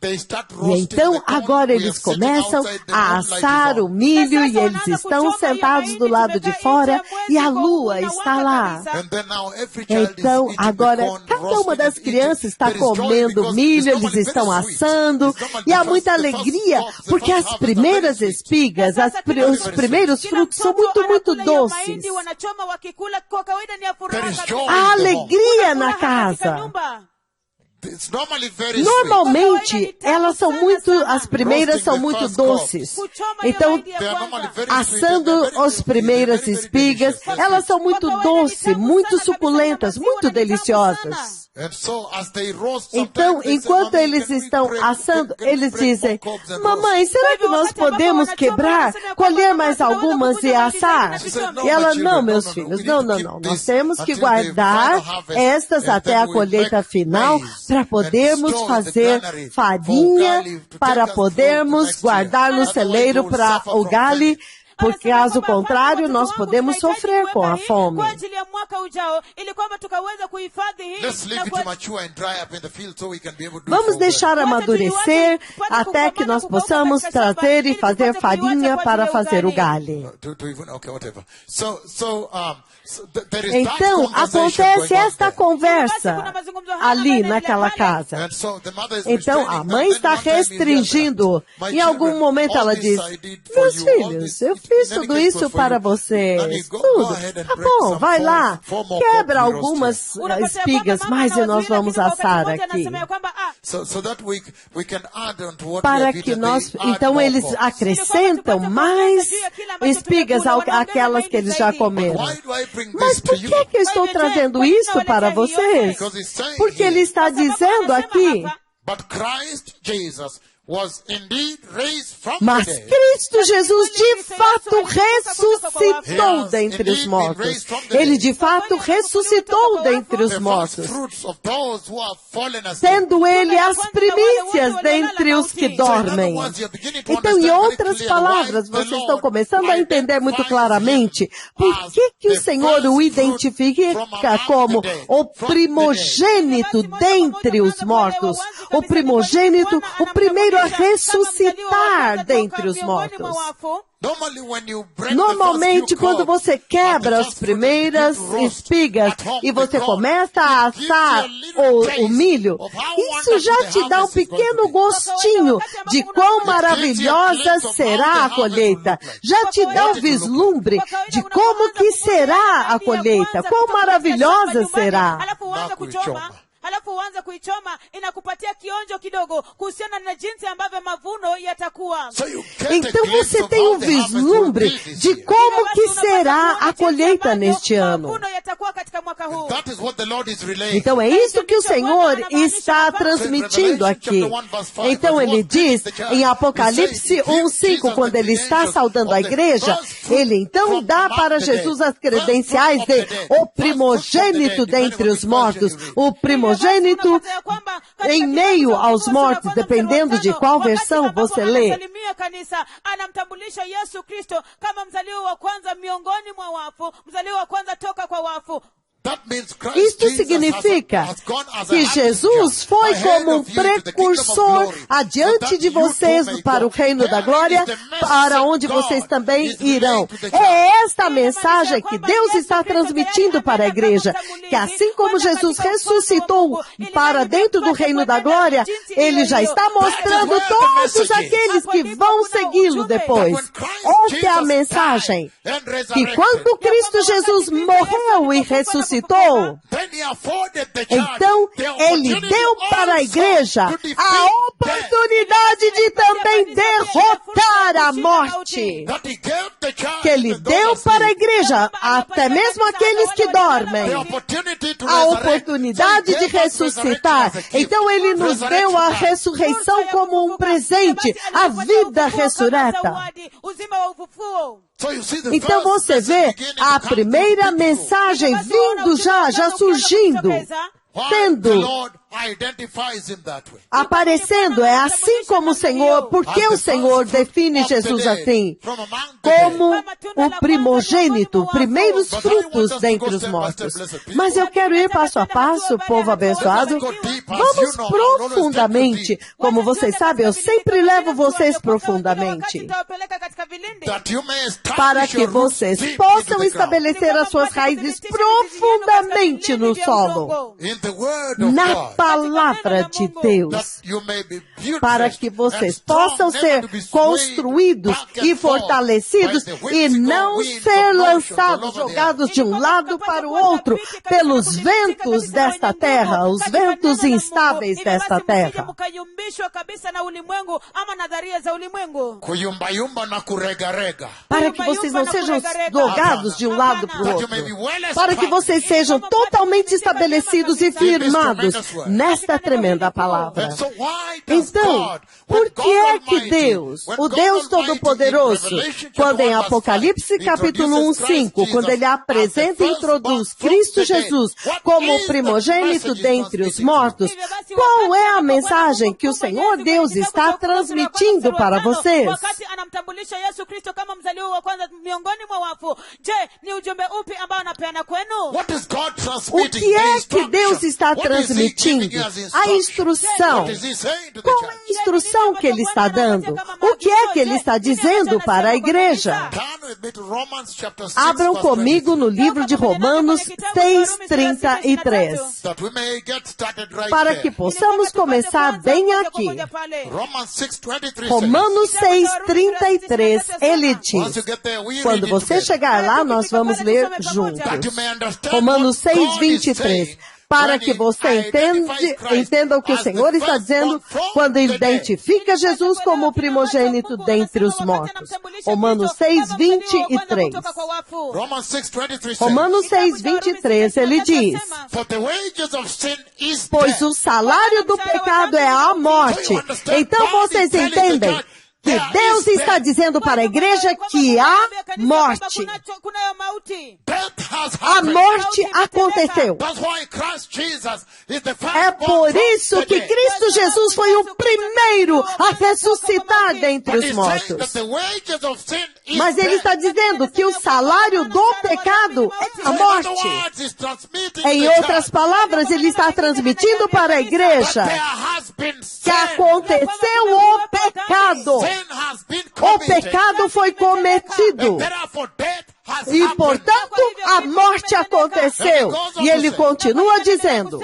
E então, agora eles começam a assar o milho e eles estão sentados do lado de fora e a lua está lá. Então, agora, cada uma das crianças está comendo milho, eles estão assando e há muita alegria, porque as primeiras espigas, os primeiros frutos são muito, muito doces. Há alegria na casa. Normalmente, as primeiras são muito doces. Então, assando as primeiras espigas, elas são muito doces, muito suculentas, muito deliciosas. Então, enquanto eles estão assando, eles dizem, mamãe, será que nós podemos quebrar, colher mais algumas e assar? E ela, não, meus filhos, não. Nós temos que guardar estas até a colheita final para podermos fazer farinha, para podermos guardar no celeiro para o gale, porque caso contrário, nós podemos sofrer com a fome. Vamos deixar amadurecer até que nós possamos trazer e fazer farinha para fazer o gale. Então, acontece esta conversa ali naquela casa. Então, a mãe está restringindo. Em algum momento ela diz, meus filhos, eu fiz tudo isso para vocês. Tudo. Tá bom, vai lá. Quebra algumas espigas mais e nós vamos assar aqui. Para que nós, então eles acrescentam mais espigas àquelas que eles já comeram. Mas por que eu estou trazendo isso para vocês? Porque ele está dizendo aqui, mas Cristo Jesus de fato ressuscitou dentre os mortos. Ele de fato ressuscitou dentre os mortos, sendo ele as primícias dentre os que dormem. Então, em outras palavras, vocês estão começando a entender muito claramente por que o Senhor o identifica como o primogênito dentre os mortos, o primogênito, o primeiro a ressuscitar dentre os mortos. Normalmente, quando você quebra as primeiras espigas e você começa a assar o milho, isso já te dá um pequeno gostinho de quão maravilhosa será a colheita. Já te dá um vislumbre de como que será a colheita, quão maravilhosa será. Halafu uanza kuichoma, inakupatia kionjo kidogo kuhusiana na jinsi ambavyo mavuno yatakuwa. Então você tem um vislumbre de como que será a colheita neste ano. mwaka huu. That is what the Lord is relaying. Então é isso que o Senhor está transmitindo aqui. Então ele diz em Apocalipse 1:5, quando ele está saudando a igreja, ele então dá para Jesus as credenciais de o primogênito dentre os mortos, o primogênito em meio aos mortos, dependendo de qual versão você lê. Anamtambulisha Yesu Kristo kama mzaliwa wa kwanza miongoni mwa wafu, mzaliwa wa kwanza toka kwa wafu. Isto significa que Jesus foi como um precursor adiante de vocês para o reino da glória, para onde vocês também irão. É esta a mensagem que Deus está transmitindo para a igreja, que assim como Jesus ressuscitou para dentro do reino da glória, Ele já está mostrando todos aqueles que vão segui-lo depois. Esta é a mensagem, que quando Cristo Jesus morreu e ressuscitou, então ele deu para a igreja a oportunidade de também derrotar a morte. Que ele deu para a igreja, até mesmo aqueles que dormem, a oportunidade de ressuscitar. Então ele nos deu a ressurreição como um presente, a vida ressurreta. Então você vê a primeira mensagem vindo já surgindo, aparecendo. É assim como o Senhor, porque o Senhor define Jesus assim, como o primogênito, primeiros frutos dentre os mortos. Mas eu quero ir passo a passo, povo abençoado. Vamos profundamente. Como vocês sabem, eu sempre levo vocês profundamente, para que vocês possam estabelecer as suas raízes profundamente no solo, na palavra de Deus, para que vocês possam ser construídos e fortalecidos e não ser lançados, jogados de um lado para o outro pelos ventos desta terra, os ventos instáveis desta terra. Para que vocês não sejam jogados de um lado para o outro, para que vocês sejam totalmente estabelecidos e firmados nesta tremenda palavra. Então, por que é que Deus, o Deus Todo-Poderoso, quando em Apocalipse capítulo 1:5, quando ele apresenta e introduz Cristo Jesus como o primogênito dentre os mortos, qual é a mensagem que o Senhor Deus está transmitindo para vocês? O que é que Deus está transmitindo? A instrução. Qual é a instrução que Ele está dando? O que é que Ele está dizendo para a igreja? Abram comigo no livro de Romanos 6:33. Para que possamos começar bem aqui. Romanos 6:33, ele diz. Quando você chegar lá, nós vamos ler juntos. Romanos 6:23. Para que você entenda o que o Senhor está dizendo quando identifica Jesus como o primogênito dentre os mortos. Romanos 6:23. Romanos 6:23, ele diz: pois o salário do pecado é a morte. Então vocês entendem que Deus está dizendo para a igreja que há morte. A morte aconteceu. É por isso que Cristo Jesus foi o primeiro a ressuscitar dentre os mortos. Mas ele está dizendo que o salário do pecado é a morte. Em outras palavras, ele está transmitindo para a igreja que aconteceu o pecado. O pecado foi cometido. E, portanto, a morte aconteceu. E ele continua dizendo: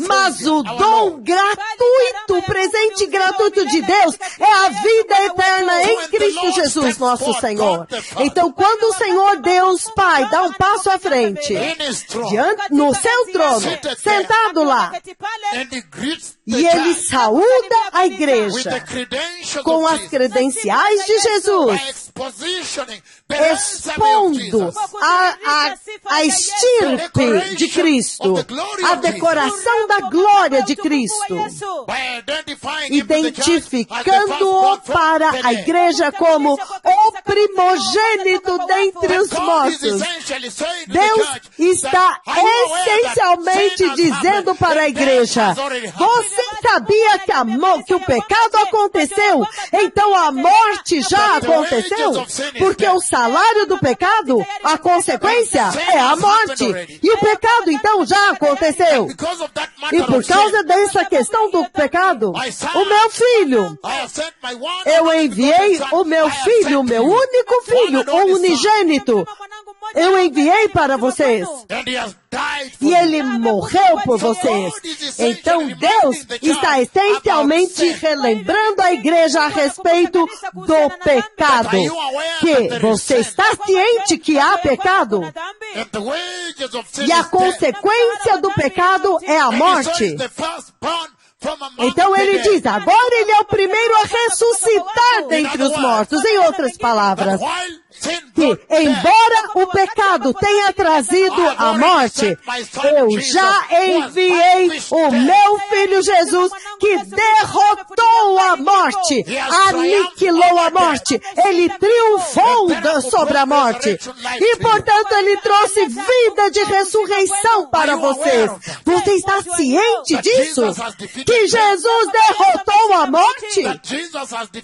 mas o dom gratuito, o presente gratuito de Deus é a vida eterna em Cristo Jesus, nosso Senhor. Então, quando o Senhor Deus Pai dá um passo à frente, no seu trono, sentado lá, e ele saúda a igreja com as credenciais de Jesus, expondo a estirpe de Cristo, a decoração da glória de Cristo, identificando-o para a igreja como o primogênito dentre os mortos. Deus está essencialmente dizendo para a igreja: você sabia que o pecado aconteceu? Então a morte já aconteceu? Porque o salário do pecado, a consequência, é a morte. E o pecado então já aconteceu. E por causa dessa questão do pecado, o meu filho, eu enviei o meu filho, o meu único filho, o unigênito, eu enviei para vocês. E ele morreu por vocês. Então Deus está essencialmente relembrando a igreja a respeito do pecado. Que você está ciente que há pecado? E a consequência do pecado é a morte. Então ele diz, agora ele é o primeiro a ressuscitar dentre os mortos. Em outras palavras, que embora o pecado tenha trazido a morte, eu já enviei o meu filho Jesus, que derrotou a morte, aniquilou a morte, ele triunfou sobre a morte, e portanto ele trouxe vida de ressurreição para vocês. Você está ciente disso? Que Jesus derrotou a morte?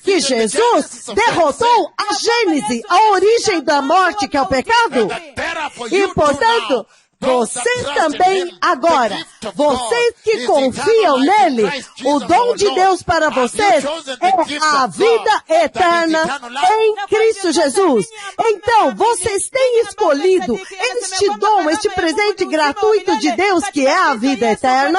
Que Jesus derrotou a Gênese, a origem da morte, que é o pecado? E portanto, vocês também agora, vocês que confiam nele, o dom de Deus para vocês é a vida eterna em Cristo Jesus. Então, vocês têm escolhido este dom, este presente gratuito de Deus, que é a vida eterna.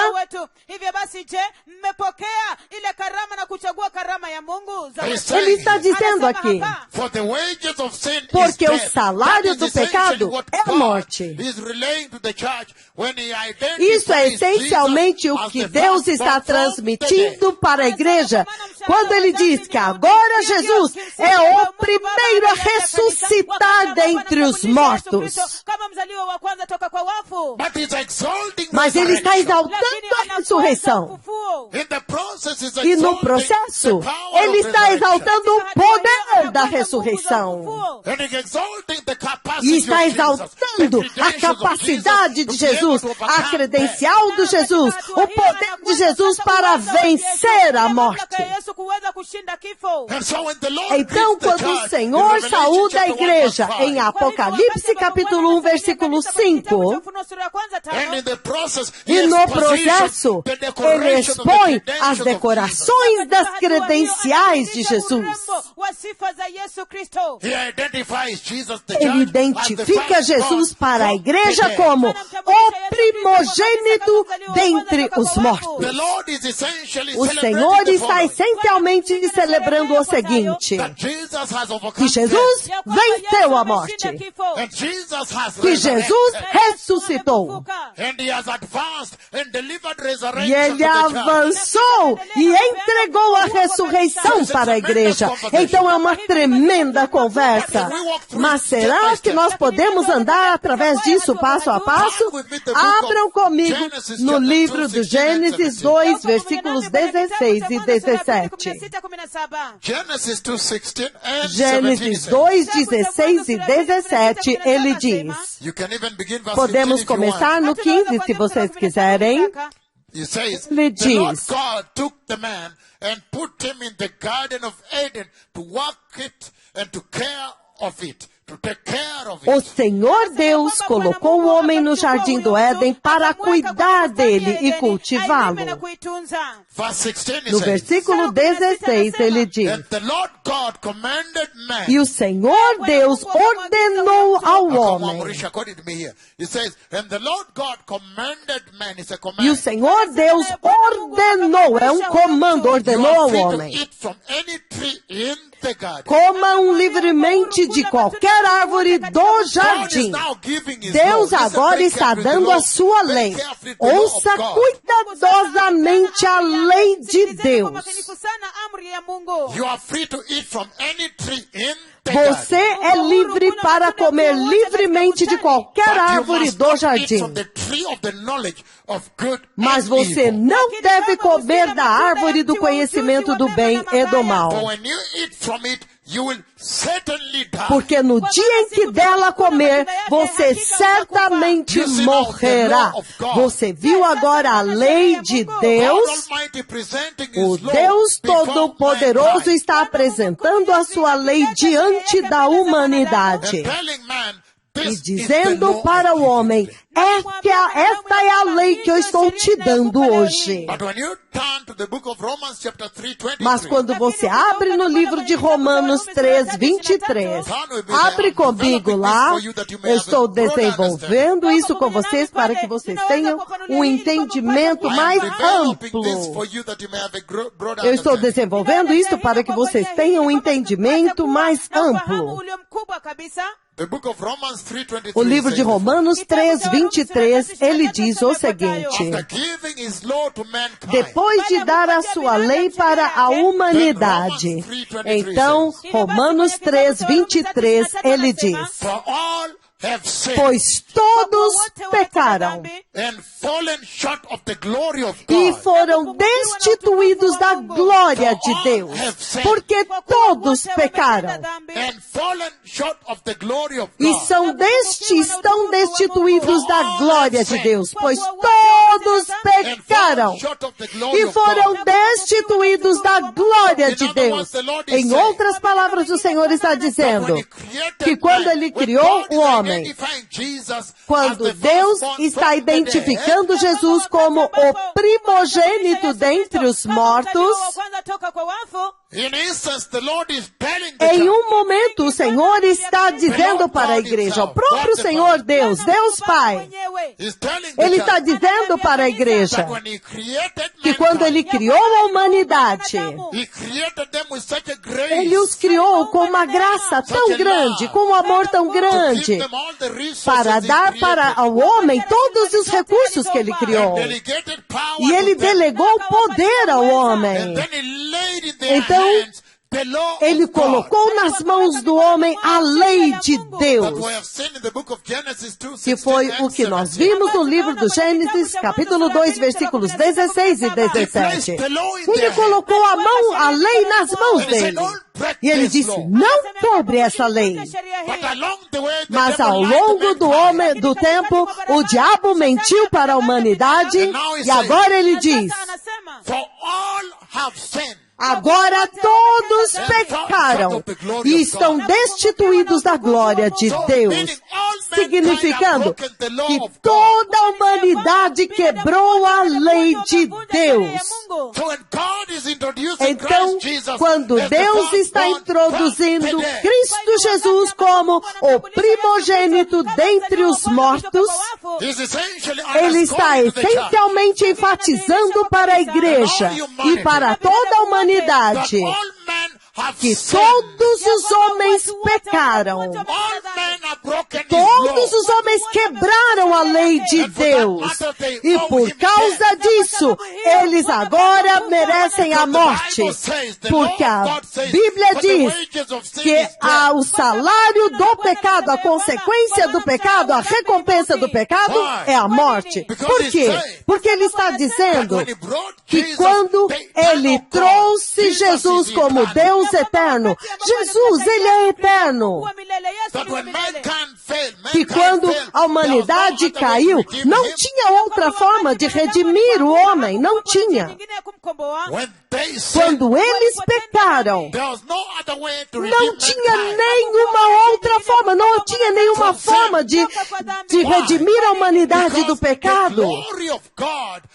Ele está dizendo aqui, porque o salário do pecado é a morte. Isso é essencialmente o que Deus está transmitindo para a igreja quando ele diz que agora Jesus é o primeiro a ressuscitar dentre os mortos. Mas ele está exaltando a ressurreição. E no processo, ele está exaltando o poder da ressurreição. E está exaltando a capacidade de Jesus, a credencial de Jesus, o poder de Jesus para vencer a morte. Então, quando o Senhor saúda a igreja em Apocalipse capítulo 1, versículo 5, e no processo, ele expõe as decorações das credenciais de Jesus. Ele identifica Jesus para a igreja como o primogênito dentre os mortos. O Senhor está essencialmente celebrando o seguinte: que Jesus venceu a morte, que Jesus ressuscitou, e ele avançou e entregou a ressurreição para a igreja. Então é uma tremenda conversa. Mas será que nós podemos andar através disso passo a passo? Abram comigo no livro do Gênesis 2, versículos 16 e 17. Gênesis 2, 16 e 17, ele diz, podemos começar no 15 se vocês quiserem. Ele diz, and put him in the Garden of Eden to work it and to care of it. O Senhor Deus colocou o homem no jardim do Éden para cuidar dele e cultivá-lo. No versículo 16 ele diz, e o Senhor Deus ordenou ao homem. E o Senhor Deus ordenou, é um comando, ordenou ao homem the garden. Comam livremente de qualquer árvore do God is jardim. now giving his Deus law. Listen agora very está carefully to dando the a law. sua Very lei. carefully to the law of Ouça God. cuidadosamente a lei de Deus. You are free to eat from any tree in the Você garden. é livre para comer livremente de qualquer But you árvore must do not eat jardim. from the tree of the knowledge of good Mas and você evil. não deve comer da árvore do conhecimento do bem e do For mal. when you eat from it, you will certainly die. Porque no dia em que dela comer, você certamente morrerá. Você viu agora a lei de Deus? God Almighty presenting O his law Deus before Todo-Poderoso mankind está apresentando a sua lei diante da humanidade. and telling man, E this is the dizendo law para I o give homem, you. esta é a lei que eu estou te dando hoje. But when you turn to the book of Romans chapter 3:23, Mas quando você abre no livro de Romanos 3:23, abre comigo lá, eu estou desenvolvendo isso com vocês para que vocês tenham um entendimento mais amplo. Eu estou desenvolvendo isso para que vocês tenham um entendimento mais amplo. The book of Romans 3:23 O livro de says, Romanos 3:23, ele diz o seguinte: after giving his law to mankind, depois de dar a sua lei para a humanidade. Então, Romanos 3:23, ele diz: for all have sinned pois todos pecaram and fallen short of the glory of e God. foram destituídos da glória de Deus, porque todos pecaram And fallen short of the glory of e God. estão destituídos da glória de Deus, pois todos And pecaram fallen short of the glory e of foram God. destituídos da glória de Deus. Em outras palavras, o Senhor está dizendo que quando Ele criou o homem, quando Deus está identificando Jesus como o primogênito dentre os mortos, em um momento o Senhor está dizendo para a igreja, o próprio Senhor Deus, Deus Pai, Ele está dizendo para a igreja que quando Ele criou a humanidade, Ele os criou com uma graça tão grande, com um amor tão grande, para dar para o homem todos os recursos que Ele criou. E Ele delegou poder ao homem. Então, Ele colocou nas mãos do homem a lei de Deus, que foi o que nós vimos no livro do Gênesis, capítulo 2, versículos 16 e 17. Ele colocou a lei nas mãos dele. E ele disse, não quebre essa lei. Mas ao longo do tempo, o diabo mentiu para a humanidade, e agora ele diz, agora todos pecaram e estão destituídos da glória de Deus, significando que toda a humanidade quebrou a lei de Deus. Então, quando Deus está introduzindo Cristo Jesus como o primogênito dentre os mortos, Ele está essencialmente enfatizando para a igreja e para toda a humanidade que todos os homens pecaram. Todos os homens quebraram a lei de Deus. E por causa disso, eles agora merecem a morte. Porque a Bíblia diz que o salário do pecado, a consequência do pecado, a recompensa do pecado é a morte. Por quê? Porque ele está dizendo que quando ele trouxe Jesus como Deus eterno, Jesus, Ele é eterno. E quando a humanidade caiu, não tinha outra forma de redimir o homem, não tinha. Quando eles pecaram, não tinha nenhuma outra forma, não tinha nenhuma forma de redimir a humanidade do pecado.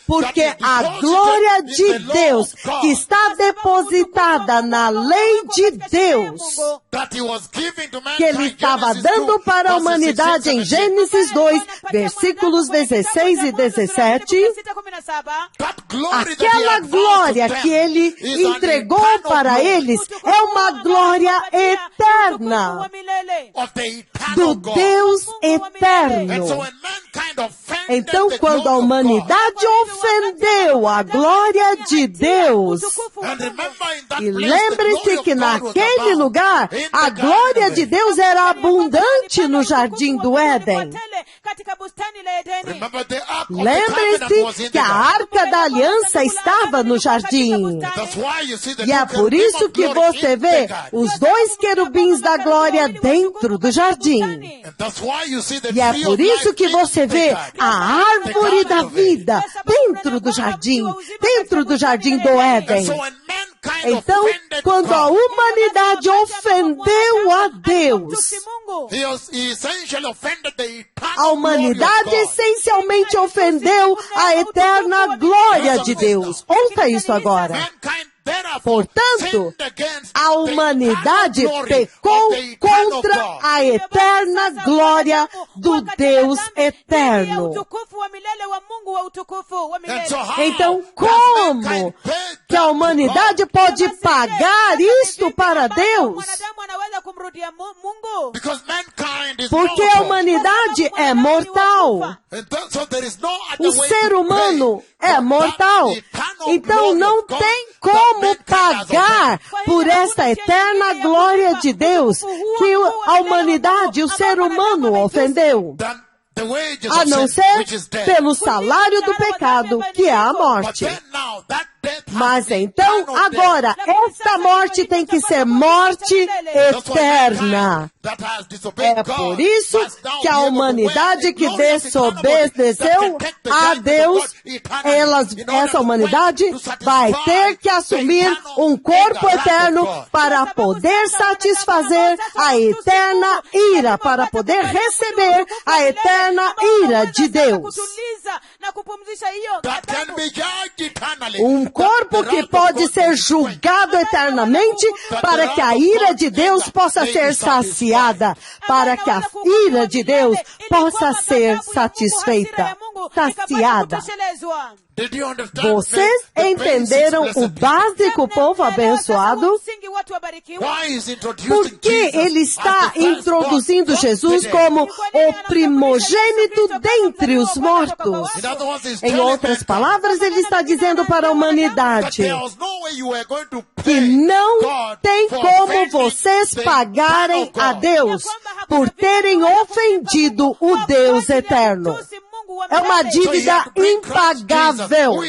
Porque a glória de Deus que está depositada na lei de Deus, que Ele estava dando para a humanidade em Gênesis 2, versículos 16 e 17, aquela glória que Ele entregou para eles é uma glória eterna do Deus eterno. Então, quando a humanidade ofendeu a glória de Deus, e lembre-se que naquele lugar, a glória de Deus era abundante no jardim do Éden. Lembre-se que a Arca da Aliança estava no jardim. E é por isso que você vê os dois querubins da glória dentro do jardim. E é por isso que você vê a árvore da vida dentro do jardim do Éden. Então, quando a humanidade ofendeu a Deus, a humanidade essencialmente ofendeu a eterna glória de Deus. Ouça isso agora. Portanto, a humanidade pecou contra a eterna glória do Deus eterno. Então, como que a humanidade pode pagar isto para Deus? Porque a humanidade é mortal. O ser humano é mortal. Então não tem como pagar por esta eterna glória de Deus que a humanidade, o ser humano, ofendeu. A não ser pelo salário do pecado, que é a morte. Mas então, agora, esta morte tem que ser morte eterna. É por isso que a humanidade que desobedeceu a Deus, essa humanidade vai ter que assumir um corpo eterno para poder satisfazer a eterna ira, para poder receber a eterna ira de Deus. Um corpo que pode ser julgado eternamente para que a ira de Deus possa ser saciada, para que a ira de Deus possa ser satisfeita, saciada. Vocês entenderam o básico, povo abençoado? Por que ele está introduzindo Jesus como o primogênito dentre os mortos? Em outras palavras, ele está dizendo para a humanidade que não tem como vocês pagarem a Deus por terem ofendido o Deus eterno. É uma dívida impagável.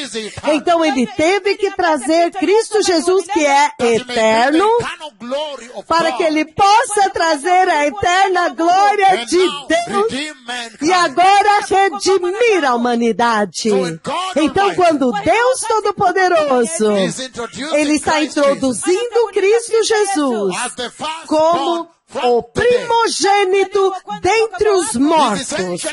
Então ele teve que trazer Cristo Jesus, que é eterno, para que ele possa trazer a eterna glória de Deus e agora redimir a humanidade. Então, quando Deus Todo-Poderoso, ele está introduzindo Cristo Jesus como o primogênito dentre os mortos,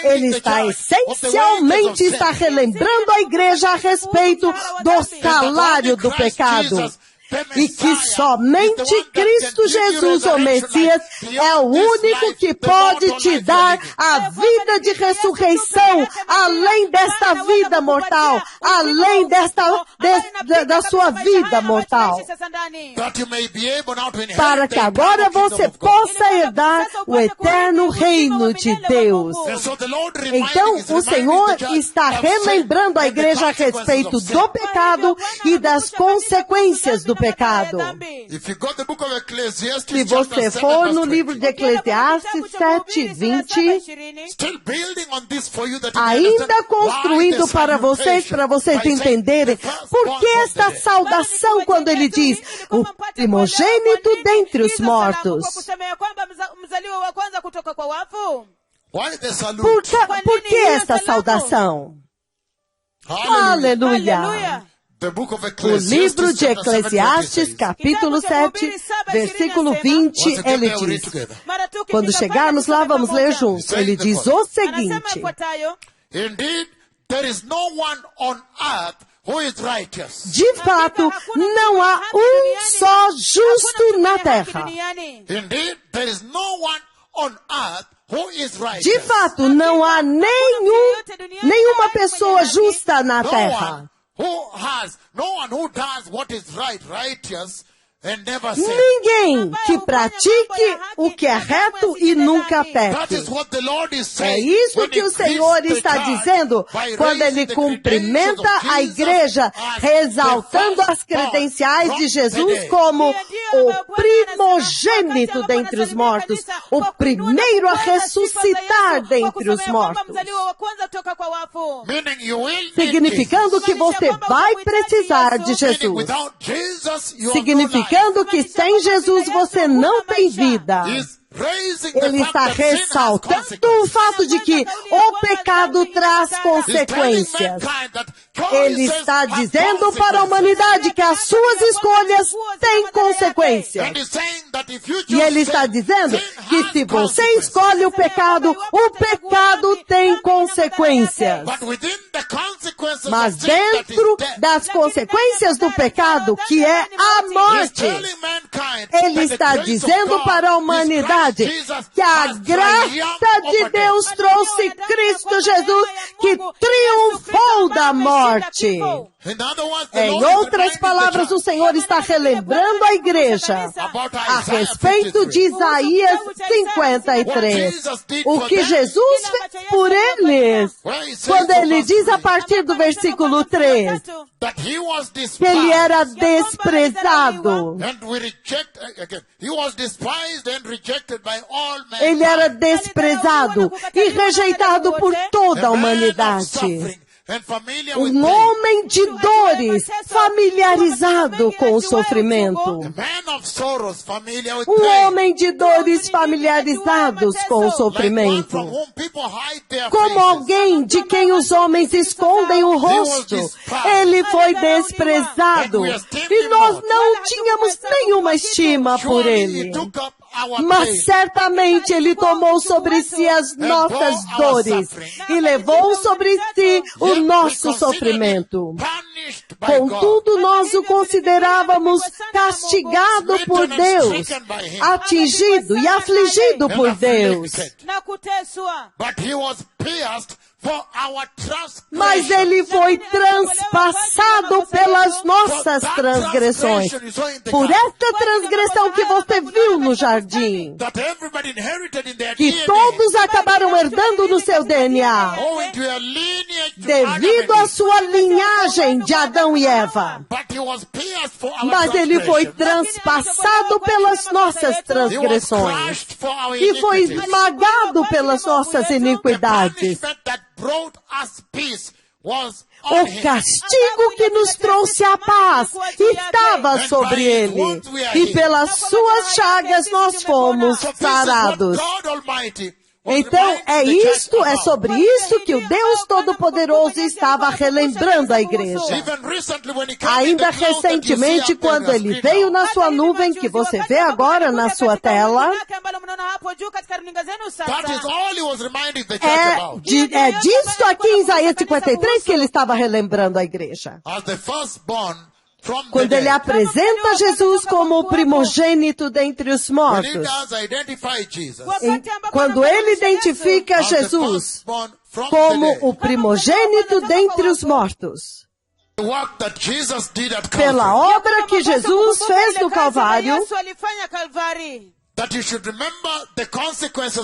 ele está essencialmente relembrando a igreja a respeito do salário do pecado. E que somente Cristo Jesus, o Messias, é o único que pode te dar a vida de ressurreição, além desta vida mortal, além da sua vida mortal. Para que agora você possa herdar o eterno reino de Deus. Então, o Senhor está relembrando a igreja a respeito do pecado e das consequências do pecado. Se você for no livro de Eclesiastes 7:20, ainda construindo para vocês entenderem por que esta saudação quando ele diz o primogênito dentre os mortos. Por que esta saudação? Aleluia! O livro de Eclesiastes, capítulo 7, versículo 20, ele diz, quando chegarmos lá, vamos ler juntos. Ele diz o seguinte: de fato, não há um só justo na terra. De fato, não há nenhuma pessoa justa na terra. and never sin. Ninguém que pratique o que é reto e nunca That is peque. what the Lord is É saying. isso when que he o Senhor greets the está church dizendo by quando raising Ele the cumprimenta credentials of a Jesus igreja, as ressaltando the as credenciais de firstborn from Jesus the dead. como o primogênito dentre os mortos, o primeiro a ressuscitar dentre os mortos. Meaning you will need Significando que você vai precisar de Jesus. Meaning Jesus. without Jesus, you have no life. Significando que sem Jesus você não tem vida. He's raising the Ele fact está that sin has ressaltando consequences. o fato de que o pecado traz He's telling consequências. mankind that Ele choices está have dizendo para a consequences. humanidade que as suas escolhas têm consequências. And he's saying that if you E choose ele está sin, dizendo sin que has se você consequences. escolhe o pecado tem consequências. But within the consequences Mas of sin that is dentro death, das consequências do pecado, que é a he's morte, telling mankind ele that the está grace of dizendo God para a is humanidade Christ Jesus que a has graça triumphed de over Deus death. trouxe Cristo Jesus que triunfou da morte. In other words, the Em Lord is outras reminding palavras, the o church Senhor está relembrando a igreja about a Isaiah respeito de 53. Isaías 53. O que Jesus fez por eles. Where he says Quando in ele verse diz a 3 partir do versículo 3 that he was que ele era despised desprezado. and we reject again. He was despised and rejected by all men. Ele era desprezado e rejeitado por toda a humanidade. Um homem de dores, familiarizado com o sofrimento. Um homem de dores familiarizados com o sofrimento. Como alguém de quem os homens escondem o rosto. Ele foi desprezado. E nós não tínhamos nenhuma estima por ele. Mas certamente ele tomou sobre si as nossas dores e levou sobre si o nosso sofrimento. Contudo, nós o considerávamos castigado por Deus, atingido e afligido por Deus. Mas ele foi transpassado pelas nossas transgressões. Por esta transgressão que você viu no jardim, que todos acabaram herdando no seu DNA, devido à sua linhagem de Adão e Eva. Mas ele foi transpassado pelas nossas transgressões e foi esmagado pelas nossas iniquidades. O castigo que nos trouxe a paz estava sobre ele, e pelas suas chagas nós fomos sarados. Então, é sobre isso que o Deus Todo-Poderoso estava relembrando a igreja. Ainda recentemente, quando ele veio na sua nuvem, que você vê agora na sua tela, é disso aqui em Isaías 53 que ele estava relembrando a igreja. Quando ele apresenta Jesus como o primogênito dentre os mortos, quando ele identifica Jesus como o primogênito dentre os mortos, pela obra que Jesus fez no Calvário,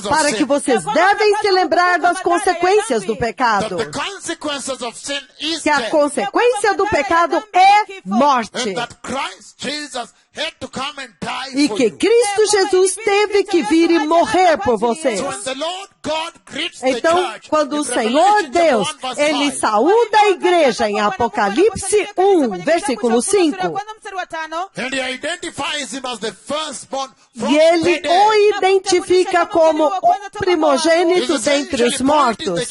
para que vocês devem se lembrar das consequências do pecado. Que a consequência do pecado é morte. E que Cristo Jesus teve que vir e morrer por vocês. Então, quando o Senhor Deus, ele saúda a igreja em Apocalipse 1, versículo 5, e ele o identifica como o primogênito dentre os mortos,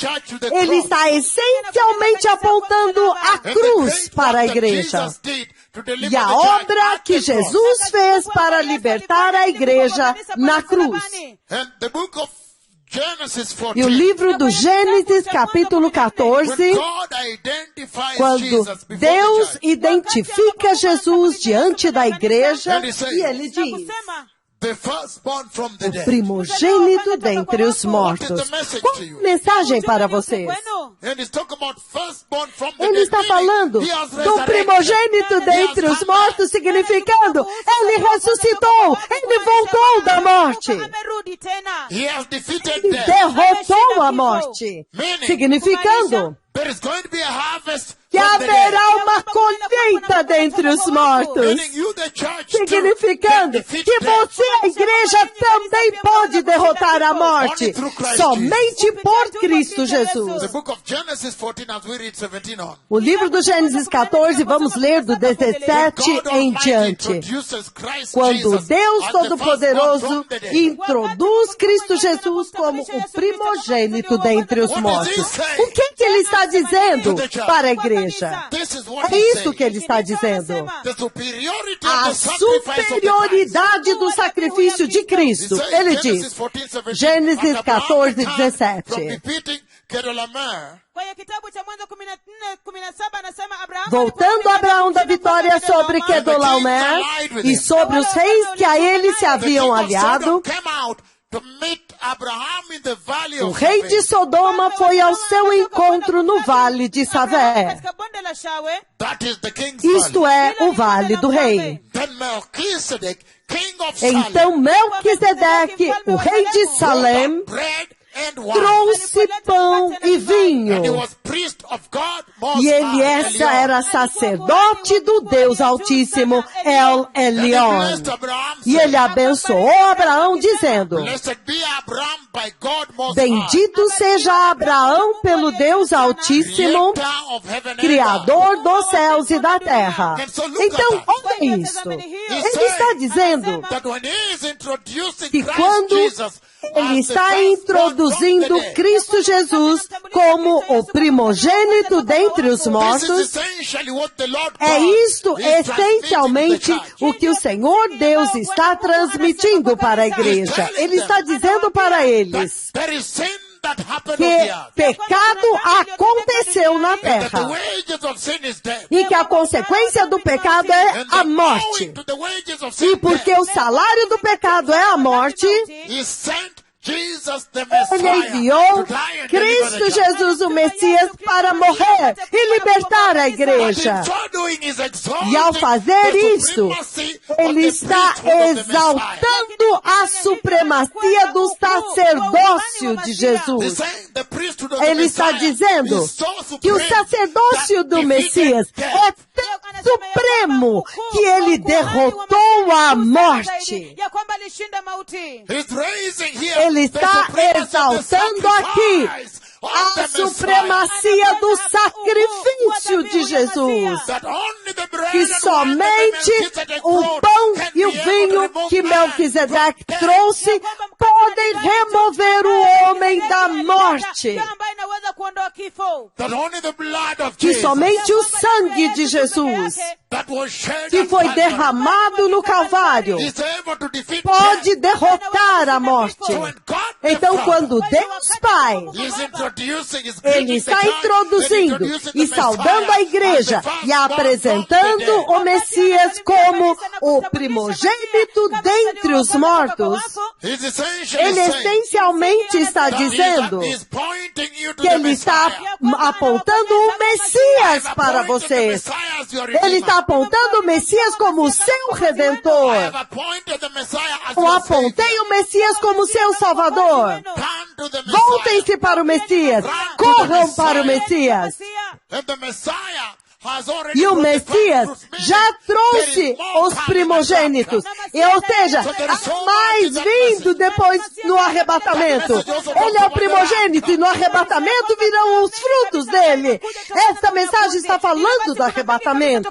ele está essencialmente apontando a cruz para a igreja. E a obra que Jesus fez para libertar a igreja na cruz. E o livro do Gênesis, capítulo 14, quando Deus identifica Jesus diante da igreja, e ele diz: The firstborn from the o dead. primogênito dentre os mortos. Qual a mensagem para vocês? And he's talking about firstborn from the Ele dead, está meaning falando he has do resurrected. primogênito dentre os mortos, significando ele ressuscitou, ele voltou da morte. Amerudi tena. He has defeated Ele death. derrotou a morte, significando There is going to be a harvest que from the dead. haverá uma colheita dentre os mortos, Meaning you, the church, too, significando can defeat que death. você, a igreja, também pode derrotar a morte, somente por Cristo The Jesus. book of Genesis 14, as we read 17 on. O livro do Gênesis 14, vamos ler do 17 em diante. Quando Deus Todo-Poderoso introduz Cristo Jesus como o primogênito dentre os mortos. O que ele está dizendo para a igreja? É isso que ele está dizendo. A superioridade do sacrifício de Cristo. Ele diz, Gênesis 14, 17. Kwenye kitabu cha Mwanzo 14:17 anasema Abrahamu Voltando a Abraão da vitória sobre Kedorlaomer e sobre os reis que a ele se haviam aliado, o rei de Sodoma foi ao seu encontro no vale de Savé. katika bonde la Shawe, Isto é o vale do rei. Então Melquisedeque, o rei de Salem, trouxe pão e vinho. E ele era sacerdote do Deus Altíssimo, El Elyon. E ele abençoou Abraão dizendo, bendito seja Abraão pelo Deus Altíssimo, Criador dos céus e da terra. Então, olha isso. Ele está dizendo que quando ele está introduzindo Cristo Jesus como o primogênito dentre os mortos, é isto essencialmente o que o Senhor Deus está transmitindo para a igreja. Ele está dizendo para eles que pecado aconteceu na terra e que a consequência do pecado é a morte. E porque o salário do pecado é a morte, ele enviou Cristo Jesus, o Messias, para morrer e libertar a igreja. E ao fazer isso, ele está exaltando a supremacia do sacerdócio de Jesus. Ele está dizendo que o sacerdócio do Messias é tão supremo que ele derrotou a morte. Ele está exaltando aqui a supremacia do sacrifício de Jesus. Que somente o pão e o vinho que Melquisedeque trouxe podem remover o homem da morte. Que somente o sangue de Jesus, que foi derramado no Calvário, pode derrotar a morte. Então, quando Deus Pai, ele está introduzindo e saudando a igreja e apresentando o Messias como o primogênito dentre os mortos, ele essencialmente está dizendo que ele está apontando o Messias para vocês. Ele está apontando o Messias como o seu Redentor. Eu apontei o Messias como seu Salvador. Voltem-se para o Messias. Corram para o Messias. E o Messias já trouxe os primogênitos. Ou seja, mais vindo depois no arrebatamento. Ele é o primogênito e no arrebatamento virão os frutos dele. Esta mensagem está falando do arrebatamento.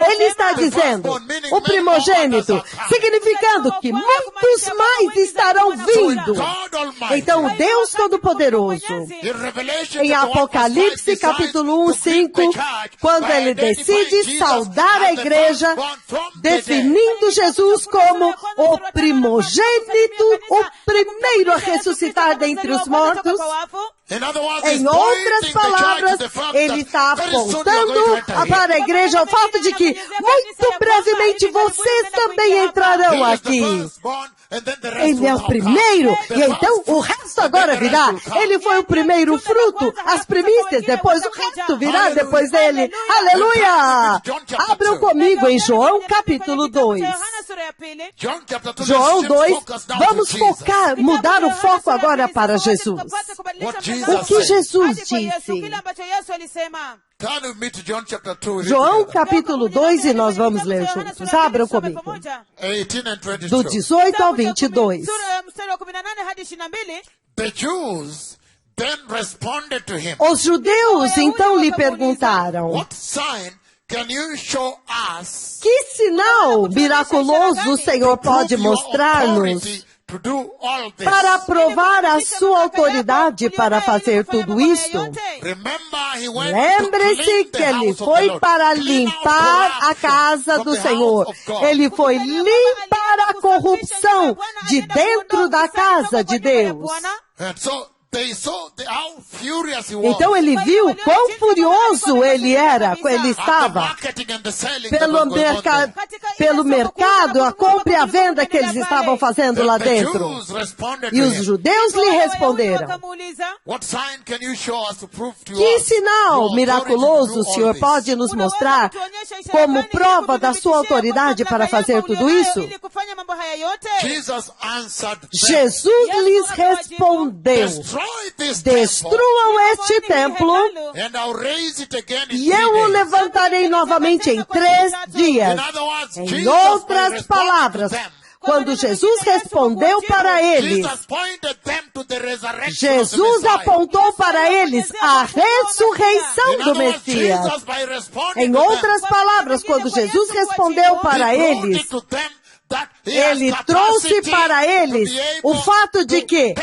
Ele está dizendo, o primogênito, significando que muitos mais estarão vindo. Então, o Deus Todo-Poderoso, em Apocalipse capítulo 1, 5, quando ele decide saudar a igreja, definindo Jesus como o primogênito, o primeiro a ressuscitar dentre os mortos, Em outras palavras, ele está apontando para a igreja o fato de que muito brevemente vocês também entrarão aqui. Ele é o primeiro, e então o resto agora virá. Ele foi o primeiro fruto, as primícias, depois o resto virá depois dele. Aleluia! Abram comigo em João capítulo 2. João 2, vamos focar, mudar o foco agora para Jesus. O que Jesus disse? João capítulo 2, e nós vamos ler juntos. Abram comigo. Do 18 ao 22. Os judeus então lhe perguntaram: que sinal miraculoso o Senhor pode mostrar-nos para provar a sua autoridade para fazer tudo isso? Lembre-se que ele foi para limpar a casa do Senhor. Ele foi limpar a corrupção de dentro da casa de Deus. Então ele viu quão furioso ele estava pelo mercado, a compra e a venda que eles estavam fazendo lá dentro. E os judeus lhe responderam: que sinal miraculoso o Senhor pode nos mostrar como prova da sua autoridade para fazer tudo isso? Jesus lhes respondeu: destruam este templo e eu o levantarei novamente em 3 dias. Em outras palavras, quando Jesus respondeu para eles, Jesus apontou para eles a ressurreição do Messias. Em outras palavras, quando Jesus respondeu para eles, ele trouxe para eles o fato de que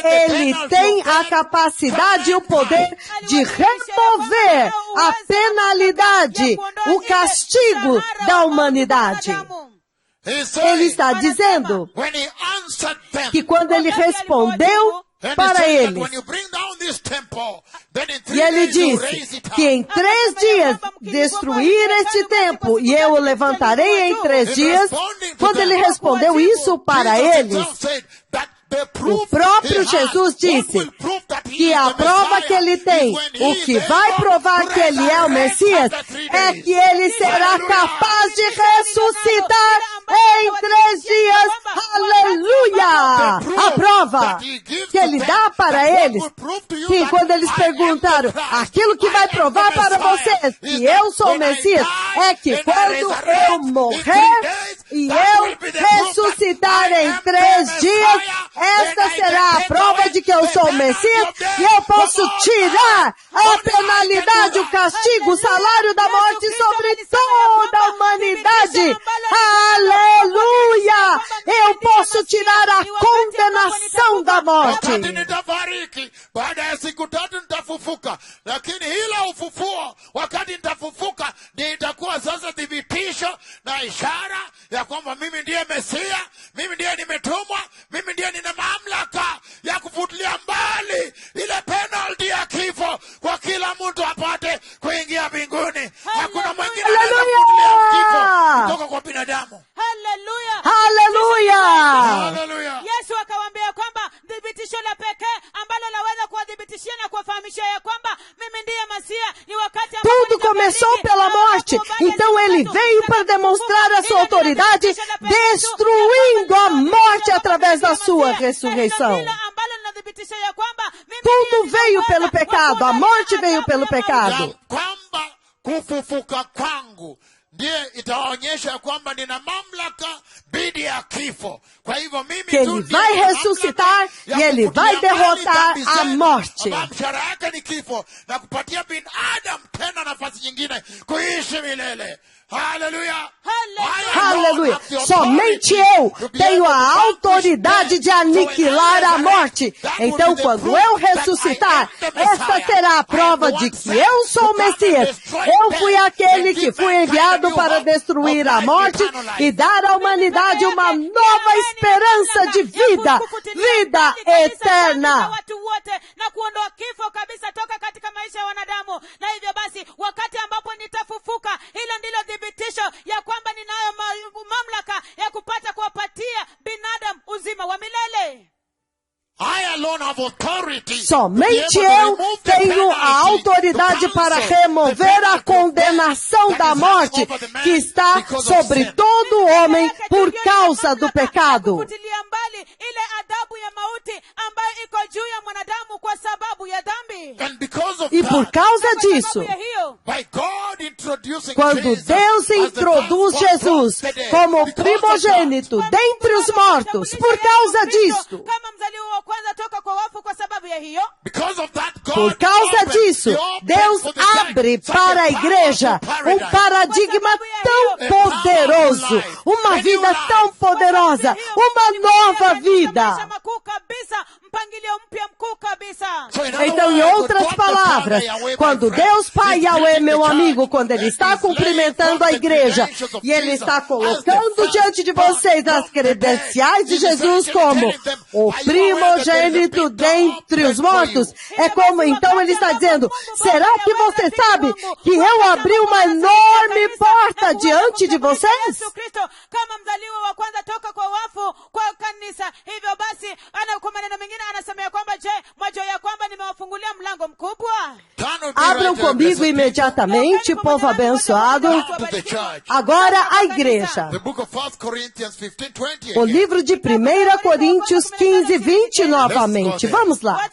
ele tem a capacidade e o poder de remover a penalidade, o castigo da humanidade. Ele está dizendo que quando ele respondeu para eles, e ele disse que em 3 dias destruir este templo e eu o levantarei em 3 dias. Quando ele respondeu isso para eles, o próprio Jesus disse que a prova que ele tem, o que vai provar que ele é o Messias, é que ele será capaz de ressuscitar em 3 dias. Aleluia! A prova que ele dá para eles, que quando eles perguntaram, aquilo que vai provar para vocês que eu sou o Messias, é que quando eu morrer e eu ressuscitar em 3 dias, esta será a prova de que eu sou o Messias e eu posso tirar a penalidade, o castigo, o salário da morte sobre toda a humanidade. Aleluia! Eu posso tirar a condenação da morte. Baada ya siku 3 nitafufuka, lakini hila ufufuo wakati nitafufuka nitakuwa sasa thibitisho na ishara ya kwamba mimi ndiye Mesia, mimi ndiye nimetumwa, mimi ndiye nina mamlaka ya kufutilia mbali ile penalty ya kifo kwa kila mtu apate kuingia mbinguni. Hakuna mwingine anaweza kufutilia kifo kutoka kwa binadamu. Hallelujah. Hallelujah. Hallelujah. Yesu akawaambia kwamba thibitisho la pekee ambalo laweza kuwadhibitishia na kuwafahamishia ya kwamba mimi ndiye Masia ni wakati Tudo começou pela morte. Então ele veio para demonstrar a sua autoridade, destruindo a morte através da sua ressurreição. Tudo veio pelo pecado. A morte veio pelo pecado. Kwamba kufufuka kwangu ndiye itaonyesha kwamba nina mamlaka dhidi ya kifo. Kwa hivyo mimi que ele vai ressuscitar e ele vai derrotar a morte. Mshahara yake ni kifo na kupatia binadamu tena nafasi nyingine kuishi milele. Aleluia! Aleluia! Somente eu tenho a autoridade de aniquilar a morte. Então, quando eu ressuscitar, esta será a prova de que eu sou o Messias. Eu fui aquele que fui enviado pecado para destruir a morte e dar à humanidade uma nova esperança de vida, vida eterna. Na kuondoa kifo kabisa toka katika maisha ya wanadamu. Na hivyo basi, wakati ambapo nitafufuka, hilo ndilo thibitisho ya kwamba ninayo mamlaka ya kupata kuwapatia binadamu uzima wa milele. Somente eu tenho a autoridade para remover a condenação da morte que está sobre todo homem por causa do pecado. E por causa disso, quando Deus introduz Jesus como primogênito dentre os mortos, por causa disso, por causa disso, Deus abre para a igreja um paradigma tão poderoso, uma vida tão poderosa, uma nova vida. Então, em outras palavras, quando Deus Pai Yahweh, meu amigo, quando Ele está cumprimentando a igreja e Ele está colocando diante de vocês as credenciais de Jesus como o primogênito dentre os mortos, é como, então Ele está dizendo, será que você sabe que eu abri uma enorme porta diante de vocês? Abram comigo imediatamente, povo abençoado. Agora a igreja. O livro de 1 Coríntios 15, 20 novamente. Vamos lá.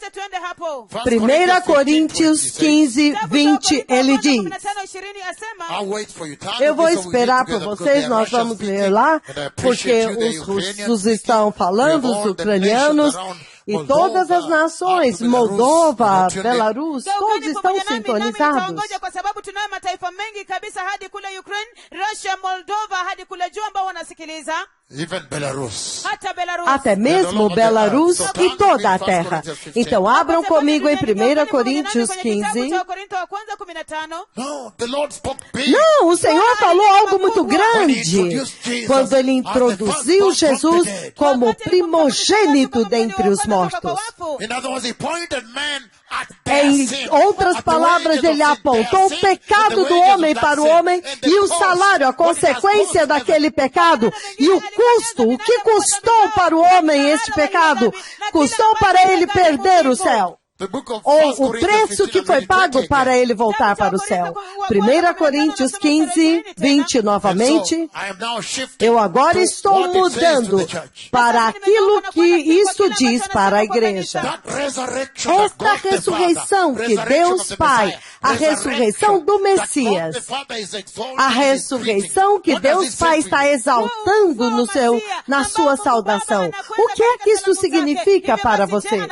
1 Coríntios 15, 20, ele diz. Eu vou esperar por vocês, nós vamos ler lá, porque os russos estão falando, os ucranianos, e todas as nações, Moldova, Belarus, todos estão sintonizados. Até mesmo Belarus e toda a terra. Então abram comigo em 1 Coríntios 15. Não, o Senhor falou algo muito grande quando Ele introduziu Jesus como primogênito dentre os mortos. Em outras palavras, Ele apontou o pecado do homem para o homem e o salário, a consequência daquele pecado e o custo, o que custou para o homem este pecado? Custou para ele perder o céu. Ou o preço que foi pago para ele voltar para o céu. 1 Coríntios 15, 20 novamente. Eu agora estou mudando para aquilo que isso diz para a igreja. Esta ressurreição que Deus Pai, a ressurreição do Messias, a ressurreição que Deus Pai está exaltando na sua saudação. O que é que isso significa para você?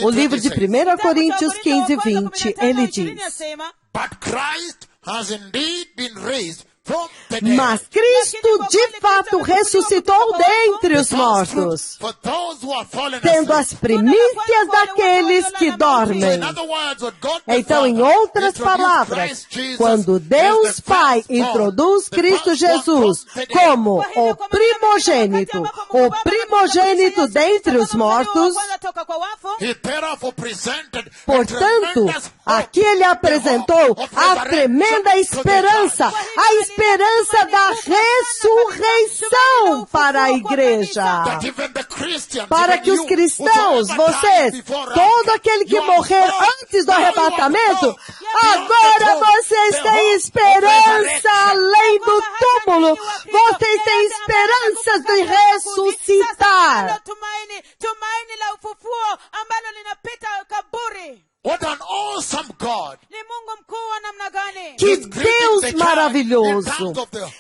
O livro de 1 Coríntios 15, 20, ele diz: mas Cristo de fato ressuscitou dentre os mortos, tendo as primícias daqueles que dormem. Então, em outras palavras, quando Deus Pai introduz Cristo Jesus como o primogênito dentre os mortos, portanto, aqui Ele apresentou a tremenda esperança, a esperança da ressurreição para a igreja. Para que os cristãos, vocês, todo aquele que morrer antes do arrebatamento, agora vocês têm esperança além do túmulo. Vocês têm esperanças de ressuscitar. What an awesome God! Que Deus maravilhoso!